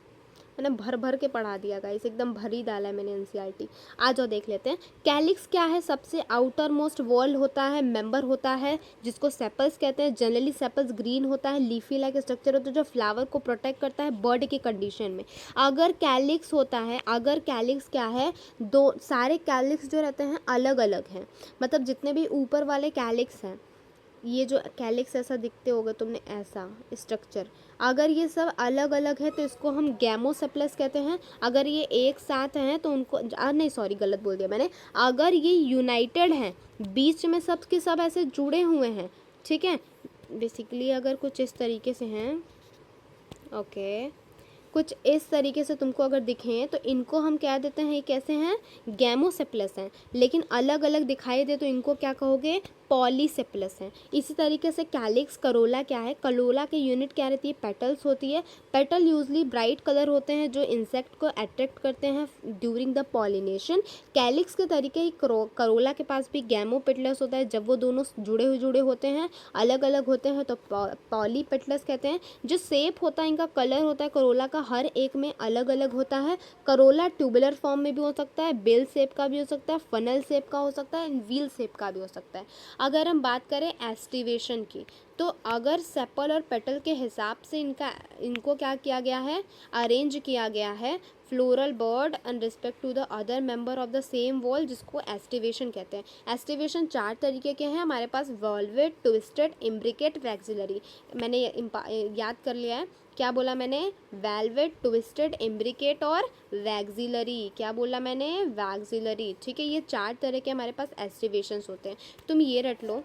मैंने भर भर के पढ़ा दिया गाइस, एकदम भरी डाला है मैंने एनसीईआरटी। आ जाओ देख लेते हैं। कैलिक्स क्या है, सबसे आउटर मोस्ट वॉल होता है, मेंबर होता है जिसको सेपल्स कहते हैं। जनरली सेपल्स ग्रीन होता है, लीफी लाइक स्ट्रक्चर होता है जो फ्लावर को प्रोटेक्ट करता है बर्ड की कंडीशन में। अगर कैलिक्स होता है, अगर कैलिक्स क्या है, दो सारे कैलिक्स जो रहते हैं अलग अलग हैं, मतलब जितने भी ऊपर वाले कैलिक्स हैं, ये जो कैलिक्स ऐसा दिखते होगा तुमने ऐसा स्ट्रक्चर, अगर ये सब अलग अलग है तो इसको हम गैमोसेप्लस कहते हैं। अगर ये एक साथ हैं तो उनको नहीं सॉरी गलत बोल दिया मैंने, अगर ये यूनाइटेड हैं, बीच में सब के सब ऐसे जुड़े हुए हैं, ठीक है, बेसिकली अगर कुछ इस तरीके से हैं, ओके, कुछ इस तरीके से तुमको अगर दिखें तो इनको हम क्या देते हैं, ये कैसे हैं, गैमोसेप्लस हैं। लेकिन अलग अलग दिखाई दे तो इनको क्या कहोगे, पॉलीसेप्लस हैं। इसी तरीके से कैलिक्स, करोला क्या है, करोला की यूनिट क्या रहती है, पेटल्स होती है। पेटल यूजली ब्राइट कलर होते हैं जो इंसेक्ट को अट्रैक्ट करते हैं ड्यूरिंग द पॉलिनेशन। कैलिक्स के तरीके ही करोला के पास भी गैमोपेटलस होता है, जब वो दोनों जुड़े होते हैं, अलग अलग होते हैं तो पॉलीपेटलस कहते हैं। जो शेप होता है, इनका कलर होता है करोला का, हर एक में अलग अलग होता है। करोला ट्यूबुलर फॉर्म में भी हो सकता है, बेल शेप का भी हो सकता है, फनल शेप का हो सकता है, व्हील शेप का भी हो सकता है। अगर हम बात करें एस्टिवेशन की, तो अगर सेपल और पेटल के हिसाब से इनको क्या किया गया है, अरेंज किया गया है, floral bud and respect to the other member of the same whorl, जिसको एस्टिवेशन कहते हैं। एस्टिवेशन 4 तरीके के हैं हमारे पास, वॉल्वेट, ट्विस्टेड, इम्ब्रिकेट, वैक्सिलरी। मैंने याद कर लिया है, क्या बोला मैंने, वेलवेट, ट्विस्टेड, इम्ब्रिकेट और वैक्सिलरी। क्या बोला मैंने, वैक्सिलरी, ठीक है। ये 4 तरह के हमारे पास एस्टिवेशंस होते हैं, तुम ये रट लो।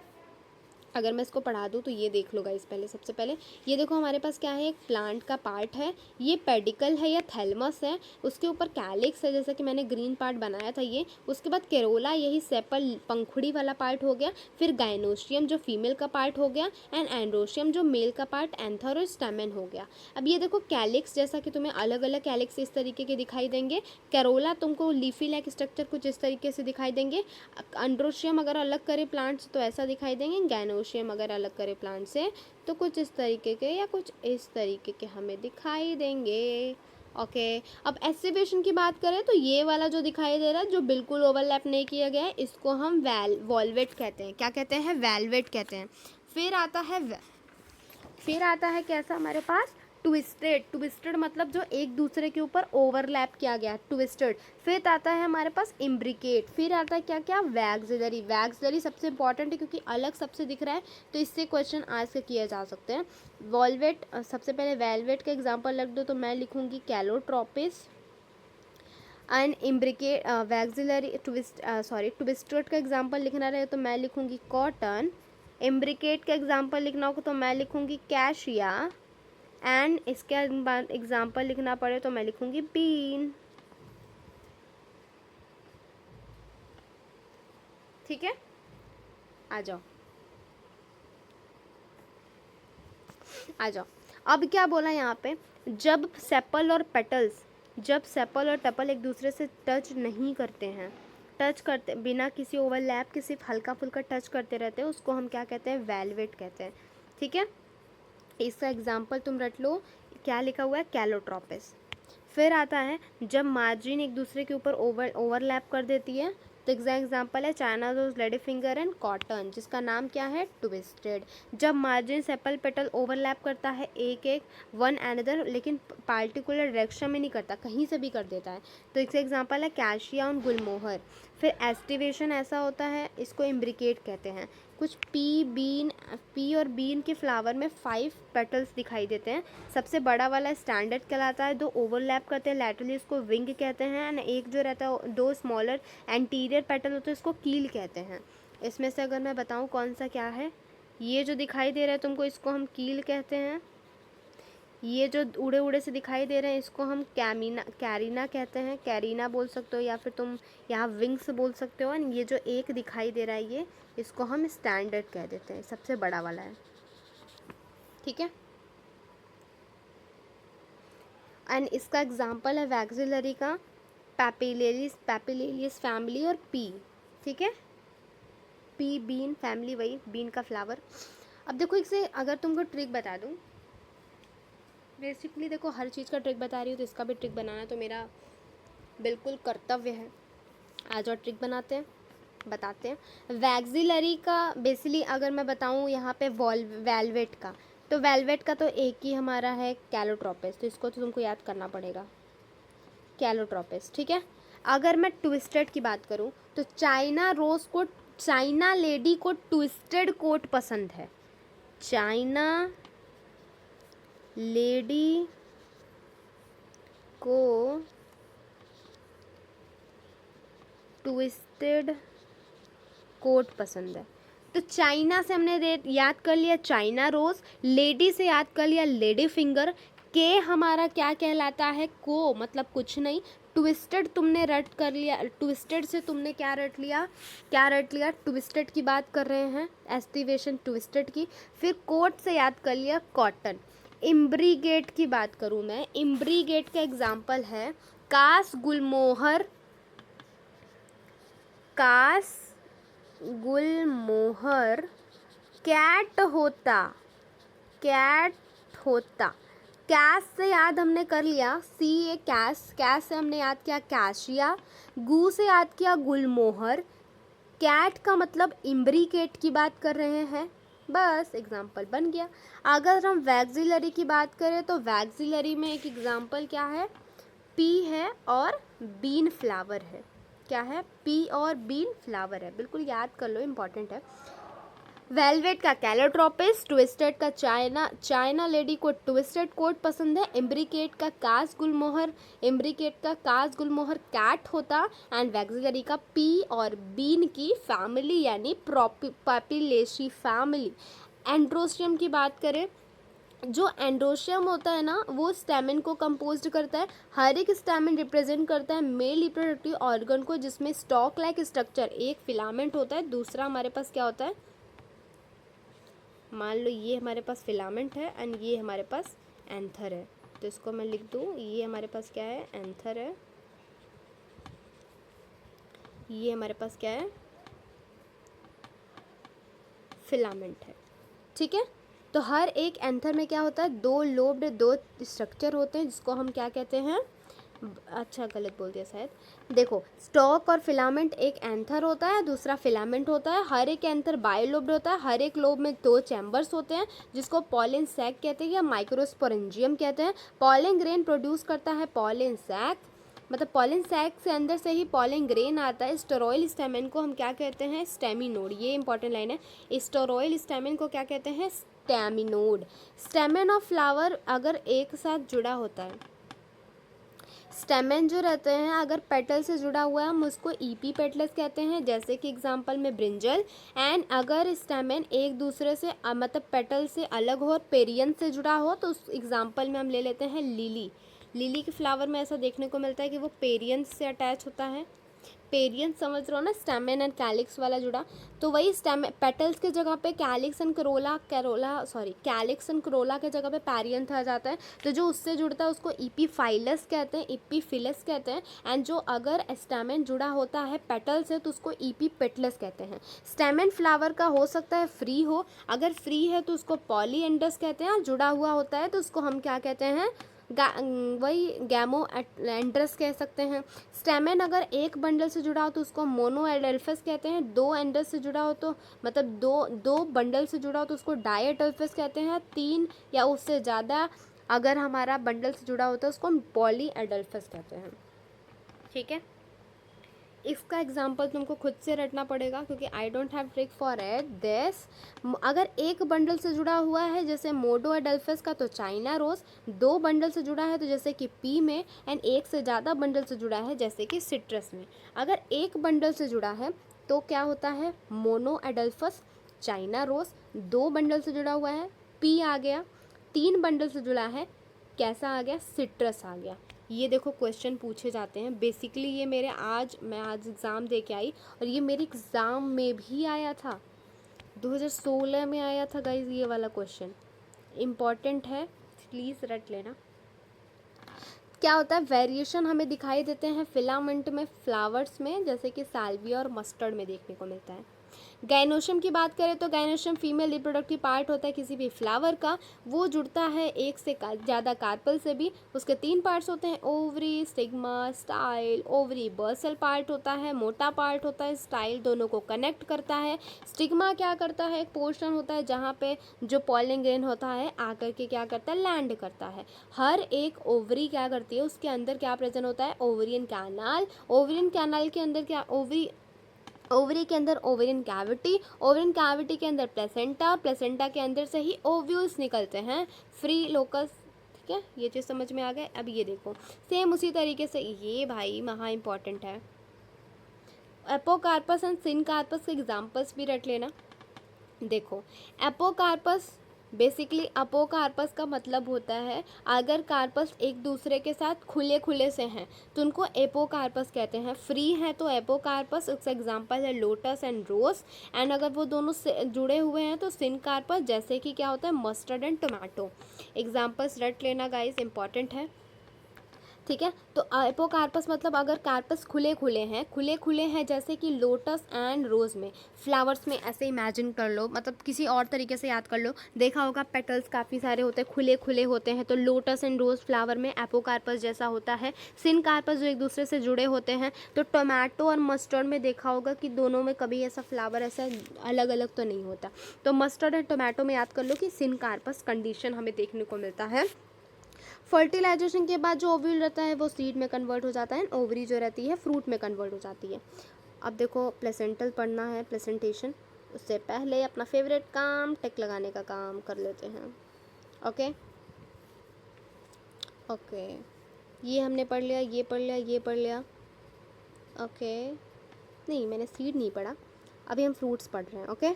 अगर मैं इसको पढ़ा दूँ तो ये देख लो गाइस, पहले सबसे पहले ये देखो हमारे पास क्या है, एक प्लांट का पार्ट है, ये पेडिकल है या थैलमस है, उसके ऊपर कैलिक्स है जैसा कि मैंने ग्रीन पार्ट बनाया था ये, उसके बाद केरोला यही सेपल पंखुड़ी वाला पार्ट हो गया, फिर गाइनोशियम जो फीमेल का पार्ट हो गया, एंड एंड्रोशियम जो मेल का पार्ट, एंथर और स्टेमेन हो गया। अब ये देखो कैलिक्स, जैसा कि तुम्हें अलग अलग कैलिक्स इस तरीके के दिखाई देंगे, केरोला तुमको लीफी लाइक स्ट्रक्चर कुछ इस तरीके से दिखाई देंगे, एंड्रोशियम अगर अलग करे प्लांट तो ऐसा दिखाई देंगे, गाइनोशियम अगर अलग करे प्लांट से तो कुछ इस तरीके के या कुछ इस तरीके के हमें दिखाई देंगे। ओके, अब एस्टिवेशन की बात करें तो ये वाला जो दिखाई दे रहा है, जो बिल्कुल ओवरलैप नहीं किया गया है, इसको हम वॉल्वेट कहते हैं। क्या कहते हैं, वेलवेट कहते हैं। फिर आता है कैसा हमारे पास, ट्विस्टेड। ट्विस्टेड मतलब जो एक दूसरे के ऊपर ओवरलैप किया गया, ट्विस्टेड। फिर आता है हमारे पास इम्ब्रिकेट। फिर आता है क्या क्या, वैक्सिलरी। वैक्सिलरी सबसे इंपॉर्टेंट है क्योंकि अलग सबसे दिख रहा है तो इससे क्वेश्चन आज के किए जा सकते हैं। वॉल्वेट, सबसे पहले वेलवेट का एग्जाम्पल रख दो तो मैं लिखूंगी Calotropis, and imbricate vexillary twisted का एग्जाम्पल लिखना रहे तो मैं लिखूंगी कॉटन। इम्ब्रिकेट का एग्जाम्पल लिखना होगा तो मैं लिखूंगी कैशिया, एंड इसके बाद एग्जाम्पल लिखना पड़े तो मैं लिखूंगी बीन। ठीक है, आ जाओ आ जाओ। अब क्या बोला यहाँ पे, जब सेपल और टपल एक दूसरे से टच नहीं करते हैं, टच करते बिना किसी ओवरलैप के सिर्फ हल्का फुल्का टच करते रहते हैं, उसको हम क्या कहते हैं, वेलवेट कहते हैं। ठीक है, इसका एग्जाम्पल तुम रट लो, क्या लिखा हुआ है, कैलोट्रोपिस। फिर आता है जब मार्जिन एक दूसरे के ऊपर ओवरलैप कर देती है, तो एग्जाम्पल है China rose, lady finger and cotton, जिसका नाम क्या है, ट्विस्टेड। जब मार्जिन सेपल पेटल ओवरलैप करता है एक एक वन एनदर, लेकिन पार्टिकुलर डायरेक्शन में नहीं करता, कहीं से भी कर देता है, तो इसका एग्जाम्पल है कैशिया और गुलमोहर। फिर एस्टिवेशन ऐसा होता है, इसको इम्ब्रिकेट कहते हैं। कुछ पी और बीन के फ्लावर में 5 पेटल्स दिखाई देते हैं। सबसे बड़ा वाला स्टैंडर्ड कहलाता है, 2 ओवरलैप करते हैं लैटरली, इसको विंग कहते हैं, एंड एक जो रहता है 2 स्मॉलर एंटीरियर पेटल होते हैं, इसको कील कहते हैं। इसमें से अगर मैं बताऊं कौन सा क्या है, ये जो दिखाई दे रहा है तुमको, इसको हम कील कहते हैं। ये जो उड़े उड़े से दिखाई दे रहे हैं इसको हम कैरीना कहते हैं, कैरीना बोल सकते हो, या फिर तुम यहाँ विंग्स बोल सकते हो। एंड ये जो एक दिखाई दे रहा है ये, इसको हम स्टैंडर्ड कह देते हैं, सबसे बड़ा वाला है। ठीक है, एंड इसका एग्जाम्पल है वैक्सिलरी का पैपिलेरिस फैमिली और पी। ठीक है, पी बीन फैमिली, वही बीन का फ्लावर। अब देखो इससे अगर तुमको ट्रिक बता दूँ, बेसिकली देखो हर चीज़ का ट्रिक बता रही हूँ तो इसका भी ट्रिक बनाना तो मेरा बिल्कुल कर्तव्य है। आज और ट्रिक बताते हैं। वैक्सिलरी का बेसिकली अगर मैं बताऊँ यहाँ पे वेलवेट का, तो वेलवेट का तो एक ही हमारा है कैलोट्रोपिस, तो इसको तो तुमको याद करना पड़ेगा, कैलोट्रोपिस, ठीक है। अगर मैं ट्विस्टेड की बात करूँ तो चाइना लेडी को ट्विस्टेड कोट पसंद है। चाइना लेडी को ट्विस्टेड कोट पसंद है। तो चाइना से हमने याद कर लिया चाइना रोज, लेडी से याद कर लिया लेडी फिंगर, के हमारा क्या कहलाता है, को मतलब कुछ नहीं, ट्विस्टेड तुमने रट कर लिया, ट्विस्टेड से तुमने क्या रट लिया, ट्विस्टेड की बात कर रहे हैं, एस्टिवेशन ट्विस्टेड की। फिर कोट से याद कर लिया कॉटन। इम्ब्रीगेट की बात करूँ मैं, इम्ब्रीगेट का एग्जाम्पल है कास गुलमोहर, कैट होता। कैश से याद हमने कर लिया, सी ए कैश से हमने याद किया कैशिया, गू से याद किया गुलमोहर, कैट का मतलब इम्ब्रीकेट की बात कर रहे हैं, बस एग्जाम्पल बन गया। अगर हम वैक्सिलरी की बात करें तो वैक्सिलरी में एक एग्जाम्पल क्या है, पी है और बीन फ्लावर है। क्या है, पी और बीन फ्लावर है, बिल्कुल याद कर लो, इंपॉर्टेंट है। वेलवेट का कैलोट्रोपिस, ट्विस्टेड का चाइना लेडी को ट्विस्टेड कोट पसंद है, इम्ब्रिकेट का कास गुलमोहर कैट होता, एंड वैक्सिलरी का पी और बीन की फैमिली यानी पापिलेशी फैमिली। एंड्रोशियम की बात करें, जो एंड्रोशियम होता है ना वो स्टेमन को कंपोज्ड करता है। हर एक स्टेमन रिप्रेजेंट करता है मेल रिप्रोडक्टिव ऑर्गन को, जिसमें स्टॉक लाइक स्ट्रक्चर, एक फिलामेंट होता है, दूसरा हमारे पास क्या होता है, मान लो ये हमारे पास फिलामेंट है एंड ये हमारे पास एंथर है, तो इसको मैं लिख दूँ, ये हमारे पास क्या है, एंथर है, ये हमारे पास क्या है, फिलामेंट है, ठीक है। तो हर एक एंथर में क्या होता है, दो लोब्ड दो स्ट्रक्चर होते हैं, जिसको हम क्या कहते हैं, अच्छा गलत बोल दिया शायद। देखो स्टॉक और फिलामेंट, एक एंथर होता है दूसरा फिलामेंट होता है, हर एक एंथर बायोलोब्ड होता है, हर एक लोब में दो चैम्बर्स होते हैं, जिसको पॉलन सैक कहते हैं या माइक्रोस्पोरेंजियम कहते हैं। पॉलन ग्रेन प्रोड्यूस करता है पॉलन सैक, मतलब पॉलन सैक से अंदर से ही पॉलन ग्रेन आता है। स्टेरॉयल स्टेमन को हम क्या कहते हैं, स्टेमिनोड, ये इंपॉर्टेंट लाइन है, स्टेरॉयल स्टेमन को क्या कहते हैं, स्टेमिनोड। स्टेमन ऑफ फ्लावर अगर एक साथ जुड़ा होता है, स्टेमन जो रहते हैं अगर पेटल से जुड़ा हुआ है हम उसको ईपी पेटल्स कहते हैं, जैसे कि एग्जांपल में ब्रिंजल। एंड अगर स्टेमन एक दूसरे से मतलब पेटल से अलग हो और पेरियन से जुड़ा हो तो उस एग्जांपल में हम ले लेते हैं लिली। लिली के फ्लावर में ऐसा देखने को मिलता है कि वो पेरियन से अटैच होता है, पेरियन समझ रहे हो ना, स्टेमन एंड कैलिक्स वाला जुड़ा, तो वही पेटल्स के जगह पे calyx and calyx and Corolla के जगह पे पेरियंथ आ जाता है, तो जो उससे जुड़ता है उसको इपीफाइलस कहते हैं, इपीफिलस कहते हैं। एंड जो अगर स्टेमन जुड़ा होता है पेटल से तो उसको इपीपेटलस कहते हैं। स्टेमन फ्लावर का हो सकता है फ्री हो, अगर फ्री है तो उसको पॉलीएंडस कहते हैं, जुड़ा हुआ होता है तो उसको हम क्या कहते हैं, वही गैमो एंड्रस कह सकते हैं। स्टेमन अगर एक बंडल से जुड़ा हो तो उसको मोनो एडल्फस कहते हैं, दो एंडस से जुड़ा हो तो मतलब दो बंडल से जुड़ा हो तो उसको डाई एडल्फस कहते हैं, तीन या उससे ज़्यादा अगर हमारा बंडल से जुड़ा होता है उसको हम पॉली एडल्फस कहते हैं, ठीक है। इसका एग्जाम्पल तुमको खुद से रटना पड़ेगा क्योंकि I don't have trick for it this. अगर एक बंडल से जुड़ा हुआ है जैसे मोडो एडल्फस का तो चाइना रोज, दो बंडल से जुड़ा है तो जैसे कि पी में, एंड एक से ज़्यादा बंडल से जुड़ा है जैसे कि सिट्रस में। अगर एक बंडल से जुड़ा है तो क्या होता है, मोनो एडल्फस चाइना रोज, दो बंडल से जुड़ा हुआ है पी आ गया, तीन बंडल से जुड़ा है कैसा आ गया, सिट्रस आ गया। ये देखो क्वेश्चन पूछे जाते हैं बेसिकली, ये मैं आज एग्ज़ाम दे के आई और ये मेरे एग्ज़ाम में भी आया था, 2016 में आया था गाइज, ये वाला क्वेश्चन इम्पॉर्टेंट है, प्लीज़ रट लेना। क्या होता है, वेरिएशन हमें दिखाई देते हैं फिलामेंट में, फ्लावर्स में, जैसे कि साल्विया और मस्टर्ड में देखने को मिलता है। गाइनोशियम की बात करें तो गाइनोशियम फीमेल रिप्रोडक्टिव पार्ट होता है किसी भी फ्लावर का, वो जुड़ता है एक से ज़्यादा कार्पल से भी। उसके 3 पार्ट्स होते हैं, ovary, stigma, style. Ovary bursal part होता है, मोटा पार्ट होता है, स्टाइल दोनों को कनेक्ट करता है। स्टिग्मा क्या करता है, एक पोर्शन होता है जहाँ पे जो पॉलन ग्रेन होता है आकर के क्या करता है, लैंड करता है। हर एक ओवरी क्या करती है, उसके अंदर क्या प्रेजेंट होता है, ओवरियन कैनाल। ओवरियन कैनाल के अंदर क्या, ओवरी के अंदर ओवेरियन कैविटी के अंदर प्लेसेंटा, प्लेसेंटा के अंदर से ही ओव्यूल्स निकलते हैं, फ्री लोकस। ठीक है, ये चीज़ समझ में आ गए। अब ये देखो सेम उसी तरीके से, ये भाई महा इंपॉर्टेंट है, एपोकार्पस एंड सिनकार्पस के एग्जाम्पल्स भी रट लेना। देखो एपोकार्पस, बेसिकली अपोकार्पस का मतलब होता है अगर कार्पस एक दूसरे के साथ खुले खुले से हैं तो उनको एपोकार्पस कहते हैं। फ्री है तो एपोकार्पस, उसका एग्जांपल है लोटस एंड रोज। एंड अगर वो दोनों से जुड़े हुए हैं तो सिनकार्पस, जैसे कि क्या होता है, मस्टर्ड एंड टोमेटो। एग्जाम्पल्स रट लेना गाइस, इंपॉर्टेंट है। ठीक है, तो एपोकार्पस मतलब अगर कार्पस खुले खुले हैं जैसे कि लोटस एंड रोज में, फ्लावर्स में ऐसे इमेजिन कर लो, मतलब किसी और तरीके से याद कर लो। देखा होगा पेटल्स काफ़ी सारे होते हैं, खुले खुले होते हैं, तो लोटस एंड रोज फ्लावर में एपोकार्पस जैसा होता है। सिनकार्पस जो एक दूसरे से जुड़े होते हैं। तो टोमेटो और मस्टर्ड में देखा होगा कि दोनों में कभी ऐसा फ्लावर ऐसा अलग अलग तो नहीं होता। तो मस्टर्ड एंड टोमेटो में याद कर लो कि सिनकार्पस कंडीशन हमें देखने को मिलता है। फर्टिलाइजेशन के बाद जो ओव्यूल रहता है वो सीड में कन्वर्ट हो जाता है, ओवरी जो रहती है फ्रूट में कन्वर्ट हो जाती है। अब देखो प्लेसेंटल पढ़ना है, प्लेसेंटेशन। उससे पहले अपना फेवरेट काम टिक लगाने का काम कर लेते हैं। ओके ओके, ये हमने पढ़ लिया, ये पढ़ लिया, ये पढ़ लिया। ओके, नहीं मैंने सीड नहीं पढ़ा, अभी हम फ्रूट्स पढ़ रहे हैं। ओके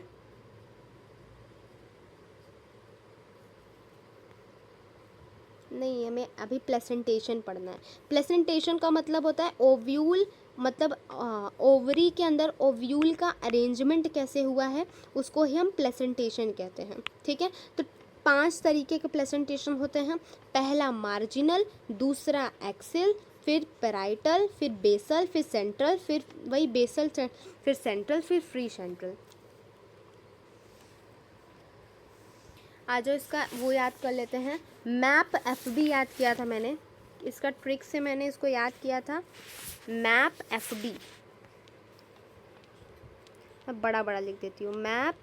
नहीं, हमें अभी प्लेसेंटेशन पढ़ना है। प्लेसेंटेशन का मतलब होता है ओव्यूल, मतलब ओवरी के अंदर ओव्यूल का अरेंजमेंट कैसे हुआ है उसको ही हम प्लेसेंटेशन कहते हैं। ठीक है, तो 5 तरीके के प्लेसेंटेशन होते हैं। पहला मार्जिनल, दूसरा एक्सिल, फिर पेराइटल, फिर बेसल, फिर सेंट्रल, फिर वही बेसल, फिर सेंट्रल, फिर फ्री सेंट्रल। आज इसका वो याद कर लेते हैं। मैप FD याद किया था मैंने, इसका ट्रिक से मैंने इसको याद किया था। मैप FD, मैं बड़ा बड़ा लिख देती हूँ, मैप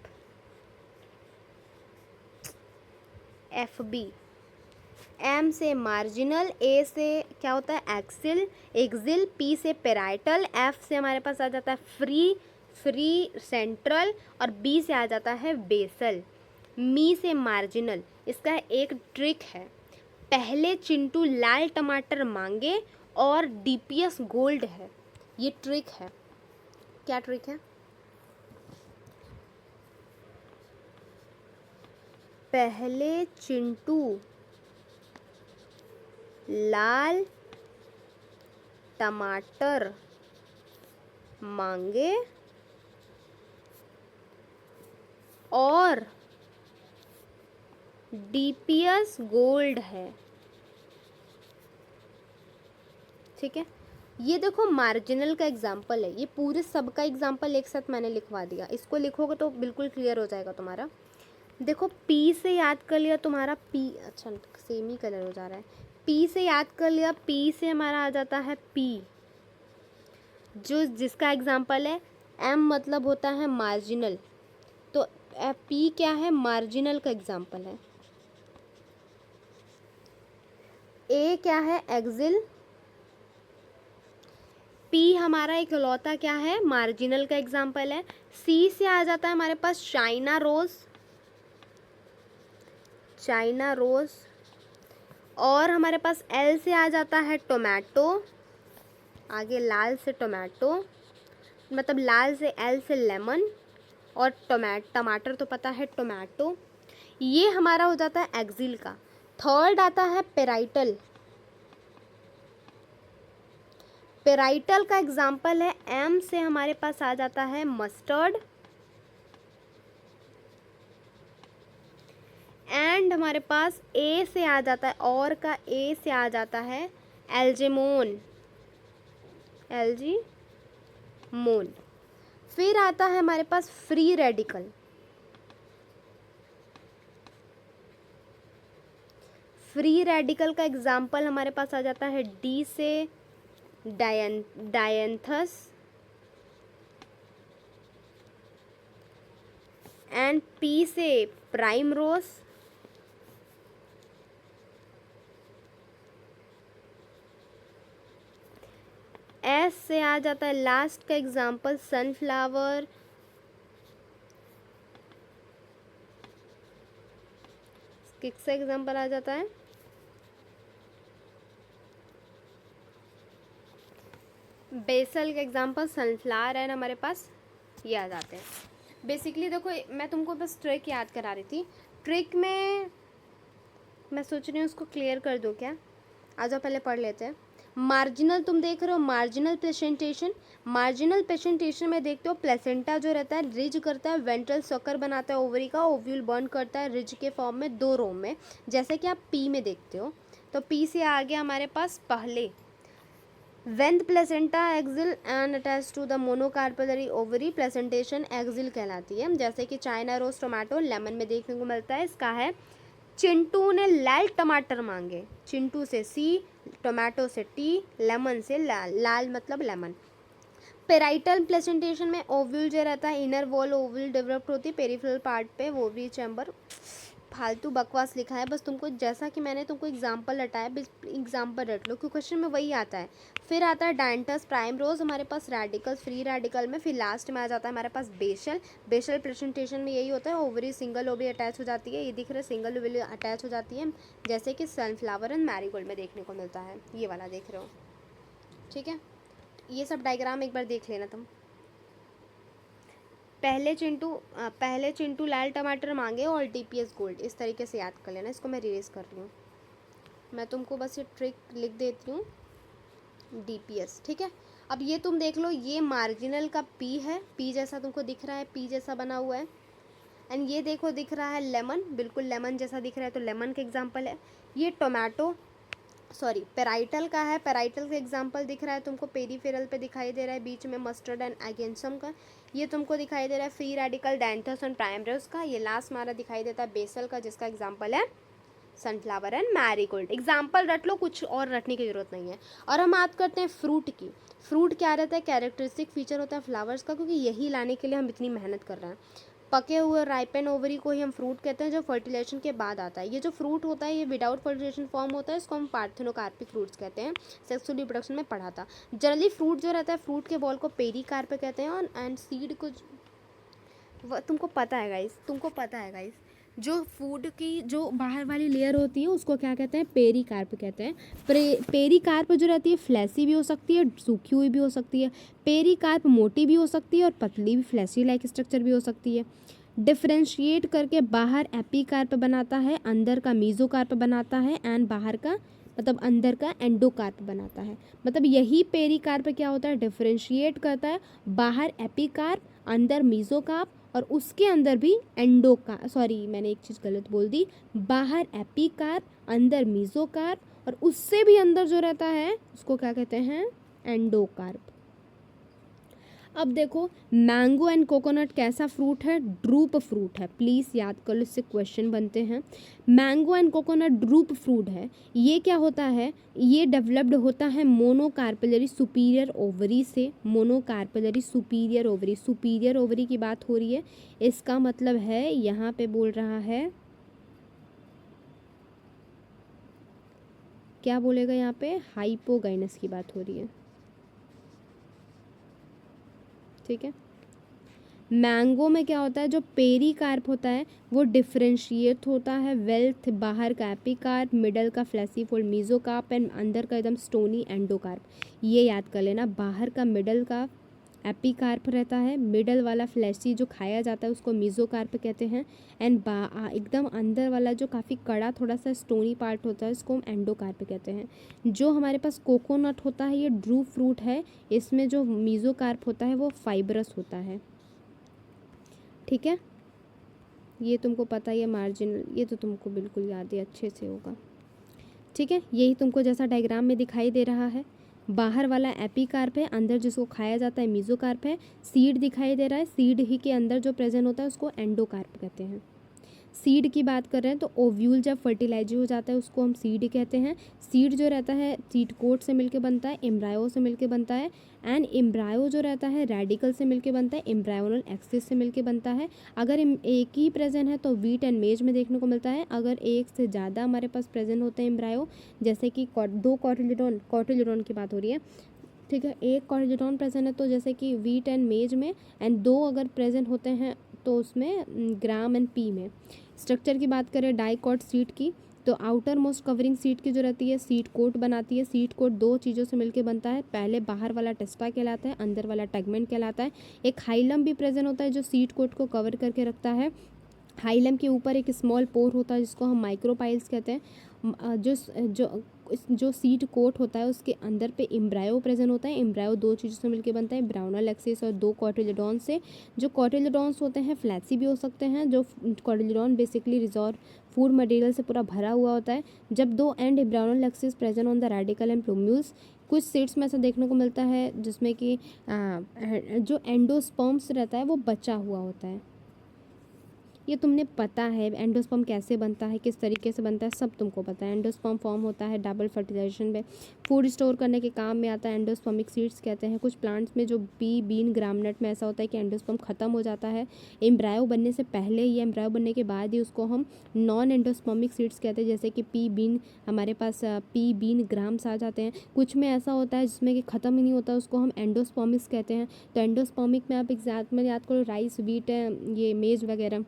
FB। M से मार्जिनल, A से क्या होता है एक्सिल, P से पेराइटल, F से हमारे पास आ जाता है फ्री सेंट्रल, और B से आ जाता है बेसल। मी से मार्जिनल, इसका एक ट्रिक है, पहले चिंटू लाल टमाटर मांगे और DPS गोल्ड है, ये ट्रिक है। क्या ट्रिक है? पहले चिंटू लाल टमाटर मांगे और DPS गोल्ड है। ठीक है, ये देखो मार्जिनल का एग्जाम्पल है, ये पूरे सब का एग्जाम्पल एक साथ मैंने लिखवा दिया। इसको लिखोगे तो बिल्कुल क्लियर हो जाएगा तुम्हारा। देखो P से याद कर लिया तुम्हारा P, अच्छा सेम ही कलर हो जा रहा है। P से याद कर लिया, P से हमारा आ जाता है P, जो जिसका एग्जाम्पल है M, मतलब होता है मार्जिनल। तो P क्या है, मार्जिनल का एग्जाम्पल है। A क्या है, एक्सिल। P हमारा इकलौता क्या है, मार्जिनल का एग्जाम्पल है। C से आ जाता है हमारे पास चाइना रोज, और हमारे पास L से आ जाता है टोमेटो, आगे लाल से टोमेटो, मतलब लाल से L से लेमन, और टमाटर तो पता है टोमेटो। ये हमारा हो जाता है एक्सिल का। थर्ड आता है पेराइटल। पेराइटल का एग्जाम्पल है M से हमारे पास आ जाता है मस्टर्ड, एंड हमारे पास A से आ जाता है, और का A से आ जाता है एल्जीमोन। फिर आता है हमारे पास फ्री रेडिकल। फ्री रेडिकल का एग्जाम्पल हमारे पास आ जाता है डी से डायंथस एंड पी से प्राइमरोस, एस से आ जाता है लास्ट का एग्जाम्पल सनफ्लावर, किसका एग्जाम्पल आ जाता है, बेसल का एग्जाम्पल सनफ्लावर एंड हमारे पास ये आ जाते हैं। बेसिकली देखो मैं तुमको बस ट्रिक याद करा रही थी, ट्रिक में मैं सोच रही हूँ उसको क्लियर कर दूँ क्या। आ जाओ पहले पढ़ लेते हैं। मार्जिनल तुम देख रहे हो, मार्जिनल प्रेजेंटेशन। मार्जिनल प्रेजेंटेशन में देखते हो प्लेसेंटा जो रहता है रिज करता है, वेंट्रल सकर बनाता है ओवरी का, ओव्यूल बर्न करता है रिज के फॉर्म में 2 रो में, जैसे कि आप पी में देखते हो। तो पी से आ गया हमारे पास पहले when the placenta axil and attached to the monocarpellary ovary, placentation axile कहलाती है। जैसे कि चाइना रोज टोमेटो लेमन में देखने को मिलता है। इसका है चिंटू ने लाल टमाटर मांगे, चिंटू से सी, टोमेटो से टी, लेमन से लाल, लाल मतलब लेमन। पेराइटल प्लेसेंटेशन में ओव्यूल जो रहता है इनर वॉल ओव्यूल डेवलप होती है, पेरिफेरल पार्ट पे ओवरी चैम्बर। फालतू बकवास लिखा है, बस तुमको जैसा कि मैंने तुमको एग्जाम्पल रटाया एग्जाम्पल रट लो क्योंकि क्वेश्चन में वही आता है। फिर आता है डायंटस प्राइमरोज हमारे पास रेडिकल फ्री रेडिकल में। फिर लास्ट में आ जाता है हमारे पास बेसल। बेसल प्रेजेंटेशन में यही होता है, ओवरी सिंगल ओवरी अटैच हो जाती है, ये दिख रहा है सिंगल ओवरी अटैच हो जाती है, जैसे कि सनफ्लावर एंड मैरीगोल्ड में देखने को मिलता है, ये वाला देख रहे हो। ठीक है, ये सब डायग्राम एक बार देख लेना तुम। पहले चिंटू लाल टमाटर मांगे और डीपीएस गोल्ड, इस तरीके से याद कर लेना। इसको मैं रिलीज कर रही हूँ, मैं तुमको बस ये ट्रिक लिख देती हूँ, डीपीएस। ठीक है, अब ये तुम देख लो, ये मार्जिनल का पी है, पी जैसा तुमको दिख रहा है, पी जैसा बना हुआ है। एंड ये देखो दिख रहा है लेमन, बिल्कुल लेमन जैसा दिख रहा है, तो लेमन का एग्जाम्पल है। ये टोमेटो सॉरी पेराइटल का है, पेराइटल का एग्जांपल दिख रहा है तुमको, पेरीफेरल पे दिखाई दे रहा है, बीच में मस्टर्ड एंड एगेंसम का ये तुमको दिखाई दे रहा है, फ्री रेडिकल डायंथस एंड प्राइमरोस का, ये लास्ट हमारा दिखाई देता है बेसल का, जिसका एग्जांपल है सनफ्लावर एंड मैरीगोल्ड। एग्जाम्पल रट लो, कुछ और रटने की जरूरत नहीं है। और हम बात करते हैं फ्रूट की। फ्रूट क्या रहता है, कैरेक्टरिस्टिक फीचर होता है फ्लावर्स का, क्योंकि यही लाने के लिए हम इतनी मेहनत कर रहे हैं। पके हुए राइपेन ओवरी को ही हम फ्रूट कहते हैं, जो फर्टिलाइजेशन के बाद आता है। ये जो फ्रूट होता है ये विदाउट फर्टिलाइजेशन फॉर्म होता है, इसको हम पार्थेनोकार्पिक फ्रूट्स कहते हैं। सेक्सुअल रिप्रोडक्शन में पढ़ा था। जनरली फ्रूट जो रहता है, फ्रूट के बॉल को पेरिकार्प कहते हैं, और एंड सीड को तुमको पता है गाइस, जो फूड की जो बाहर वाली लेयर होती है उसको क्या कहते हैं, पेरिकार्प कहते हैं। पेरिकार्प जो रहती है फ्लैसी भी हो सकती है, सूखी हुई भी हो सकती है। पेरिकार्प मोटी भी हो सकती है और पतली भी, फ्लैसी लाइक स्ट्रक्चर भी हो सकती है। डिफ्रेंशिएट करके बाहर एपिकार्प बनाता है, अंदर का मीजोकार्प बनाता है, एंड बाहर का मतलब अंदर का एंडोकार्प बनाता है। मतलब यही पेरिकार्प क्या होता है, डिफ्रेंशिएट करता है, बाहर एपिकार्प, अंदर मीजोकार्प, और उसके अंदर भी मैंने एक चीज़ गलत बोल दी, बाहर एपिकार्प, अंदर मीजोकार्प, और उससे भी अंदर जो रहता है उसको क्या कहते हैं, एंडोकार्प। अब देखो मैंगो एंड कोकोनट कैसा फ्रूट है, ड्रूप फ्रूट है, प्लीज़ याद कर लो, इससे क्वेश्चन बनते हैं। Mango and coconut drupe fruit है। ये क्या होता है, ये डेवलप्ड होता है मोनोकार्पेलरी सुपीरियर ओवरी से। Monocarpellary superior ovary, superior ovary की बात हो रही है, इसका मतलब है यहाँ पे बोल रहा है, क्या बोलेगा यहाँ पे, हाइपोगाइनस की बात हो रही है। ठीक है, मैंगो में क्या होता है, जो पेरिकार्प होता है वो डिफ्रेंशिएट होता है, वेल्थ बाहर का एपिकार्प, मिडल का फ्लैसीफोल्ड मीजोकार्प, एंड अंदर का एकदम स्टोनी एंडोकार्प। ये याद कर लेना, बाहर का मिडल का एपिकार्प रहता है, मिडल वाला फ्लैशी जो खाया जाता है उसको मीजोकार्प कहते हैं, एंड एकदम अंदर वाला जो काफ़ी कड़ा थोड़ा सा स्टोनी पार्ट होता है उसको हम एंडोकार्प कहते हैं। जो हमारे पास कोकोनट होता है ये ड्रू फ्रूट है, इसमें जो मीजोकार्प होता है वो फाइब्रस होता है। ठीक है, ये तुमको पता ही है, मार्जिनल ये तो तुमको बिल्कुल याद है, अच्छे से होगा। ठीक है, यही तुमको जैसा डायग्राम में दिखाई दे रहा है बाहर वाला एपिकार्प है, अंदर जिसको खाया जाता है मीजोकार्प है। सीड दिखाई दे रहा है, सीड ही के अंदर जो प्रेजेंट होता है उसको एंडोकार्प कहते हैं। सीड की बात कर रहे हैं तो ओव्यूल जब फर्टिलाइज हो जाता है उसको हम सीड कहते हैं। सीड जो रहता है सीड कोट से मिलके बनता है, एम्ब्रायो से मिलके बनता है, एंड एम्ब्रायो जो रहता है रेडिकल से मिलके बनता है, एम्ब्रायोनल एक्सिस से मिलके बनता है। अगर एक ही प्रेजेंट है तो वीट एंड मेज में देखने को मिलता है। अगर एक से ज़्यादा हमारे पास प्रेजेंट होते हैं एम्ब्रायो, जैसे कि दो कॉटिलिडोन की बात हो रही है, ठीक है, एक कॉटिलिडोन प्रेजेंट है तो जैसे कि वीट एंड मेज में, एंड दो अगर प्रेजेंट होते हैं तो उसमें ग्राम एंड पी में। स्ट्रक्चर की बात करें डाइकॉट सीड की, तो आउटर मोस्ट कवरिंग सीड की जो रहती है सीड कोट बनाती है। सीड कोट दो चीज़ों से मिलकर बनता है, पहले बाहर वाला टेस्टा कहलाता है, अंदर वाला टेगमेंट कहलाता है। एक हाइलम भी प्रेजेंट होता है जो सीड कोट को कवर करके रखता है। हाइलम के ऊपर एक स्मॉल पोर होता है जिसको हम माइक्रोपाइल्स कहते हैं। जो सीड कोट होता है उसके अंदर पे एम्ब्रायो प्रेजेंट होता है। एम्ब्रायो दो चीज़ों से मिलकर बनता है, ब्राउनल एक्सिस और दो कॉटिलिडॉन से। जो कॉटिलिडॉन्स होते हैं फ्लैसी भी हो सकते हैं। जो cotyledon basically reserve food material से पूरा भरा हुआ होता है। जब दो एंड ब्राउनल axis present on the radicle and plumules, कुछ सीड्स में ऐसा देखने को मिलता है जिसमें कि जो एंडोस्पर्म्स रहता है वो बचा हुआ होता है। ये तुमने पता है एंडोस्पर्म कैसे बनता है, किस तरीके से बनता है, सब तुमको पता है। एंडोस्पर्म फॉर्म होता है डबल फर्टिलाइजेशन में, फूड स्टोर करने के काम में आता है। एंडोस्पर्मिक सीड्स कहते हैं। कुछ प्लांट्स में जो पी बीन ग्रामनट में ऐसा होता है कि एंडोस्पर्म खत्म हो जाता है एम्ब्रायो बनने से पहले ही, एम्ब्रायो बनने के बाद ही उसको हम नॉन एंडोस्पर्मिक सीड्स कहते हैं। जैसे कि पी बीन, हमारे पास पी बीन ग्राम्स आ जाते हैं। कुछ में ऐसा होता है जिसमें कि ख़त्म ही नहीं होता, उसको हम एंडोस्पर्मिक्स कहते हैं। तो एंडोस्पर्मिक में आप एग्जैक्ट में याद करो राइस, वीट, ये मेज वगैरह।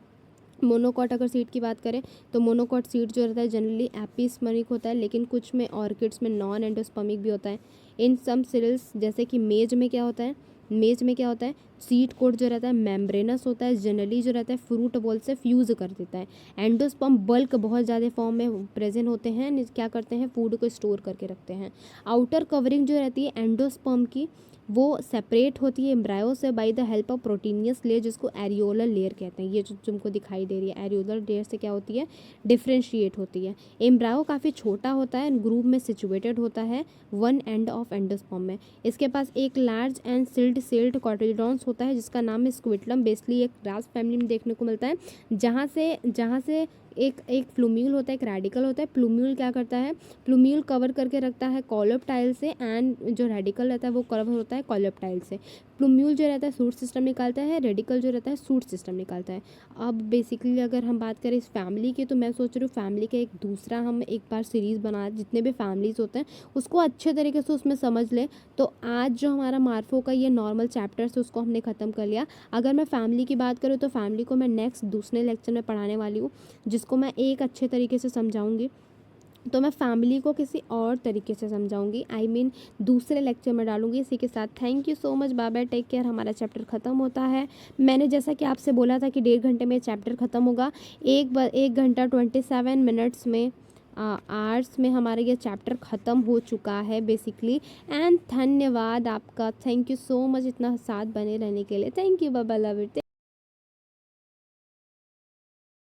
मोनोकॉट अगर सीड की बात करें तो मोनोकॉट सीड जो रहता है जनरली एपिस्पर्मिक होता है, लेकिन कुछ में ऑर्किड्स में नॉन एंडोस्पर्मिक भी होता है। इन सम सीरियल्स जैसे कि मेज में क्या होता है, सीड कोट जो रहता है मेम्ब्रेनस होता है, जनरली जो रहता है फ्रूट बॉल से फ्यूज़ कर देता है। एंडोस्पर्म बल्क बहुत ज़्यादा फॉर्म में प्रेजेंट होते हैं, क्या करते हैं फूड को स्टोर करके रखते हैं। आउटर कवरिंग जो रहती है एंडोस्पर्म की वो सेपरेट होती है एम्ब्रायो से by the help of proteinaceous layer, जिसको एरियोलर लेयर कहते हैं। ये जो तुमको दिखाई दे रही है एरियोलर लेयर से क्या होती है, डिफ्रेंशिएट होती है। एम्ब्रायो काफ़ी छोटा होता है, ग्रुप में सिचुएटेड होता है वन एंड ऑफ एंडोस्पर्म में। इसके पास एक लार्ज एंड सेल्ड कॉटिलिडॉन्स होता है जिसका नाम है स्क्विटलम। बेसिकली एक ग्रास फैमिली में देखने को मिलता है, जहाँ से एक फ्लूम्यूल होता है, एक रेडिकल होता है। फ्लूम्यूल क्या करता है, फ्लूम्यूल कवर करके रखता है कॉलोप्टाइल से, एंड जो रेडिकल रहता है वो कवर होता है कॉलोप्टाइल से। फ्लूम्यूल जो रहता है सूट सिस्टम निकालता है, रेडिकल जो रहता है सूट सिस्टम निकालता है। अब बेसिकली अगर हम बात करें इस फैमिली की, तो मैं सोच रही हूँ फैमिली का एक दूसरा हम एक बार सीरीज़ बना, जितने भी फैमिलीज़ होते हैं उसको अच्छे तरीके से उसमें समझ ले। तो आज जो हमारा मार्फो का ये नॉर्मल चैप्टर्स है उसको हमने ख़त्म कर लिया। अगर मैं फैमिली की बात करूँ तो फैमिली को मैं नेक्स्ट दूसरे लेक्चर में पढ़ाने वाली हूँ, जिसको मैं एक अच्छे तरीके से समझाऊंगी। तो मैं फैमिली को किसी और तरीके से समझाऊंगी, दूसरे लेक्चर में डालूंगी। इसी के साथ thank you so much, bye bye, take care. हमारा चैप्टर ख़त्म होता है। मैंने जैसा कि आपसे बोला था कि 1.5 घंटे में चैप्टर ख़त्म होगा। 1 घंटा 27 मिनट्स में आर्ट्स में हमारा ये चैप्टर ख़त्म हो चुका है बेसिकली। एंड धन्यवाद आपका, थैंक यू सो मच इतना साथ बने रहने के लिए। Thank you, bye bye, love it.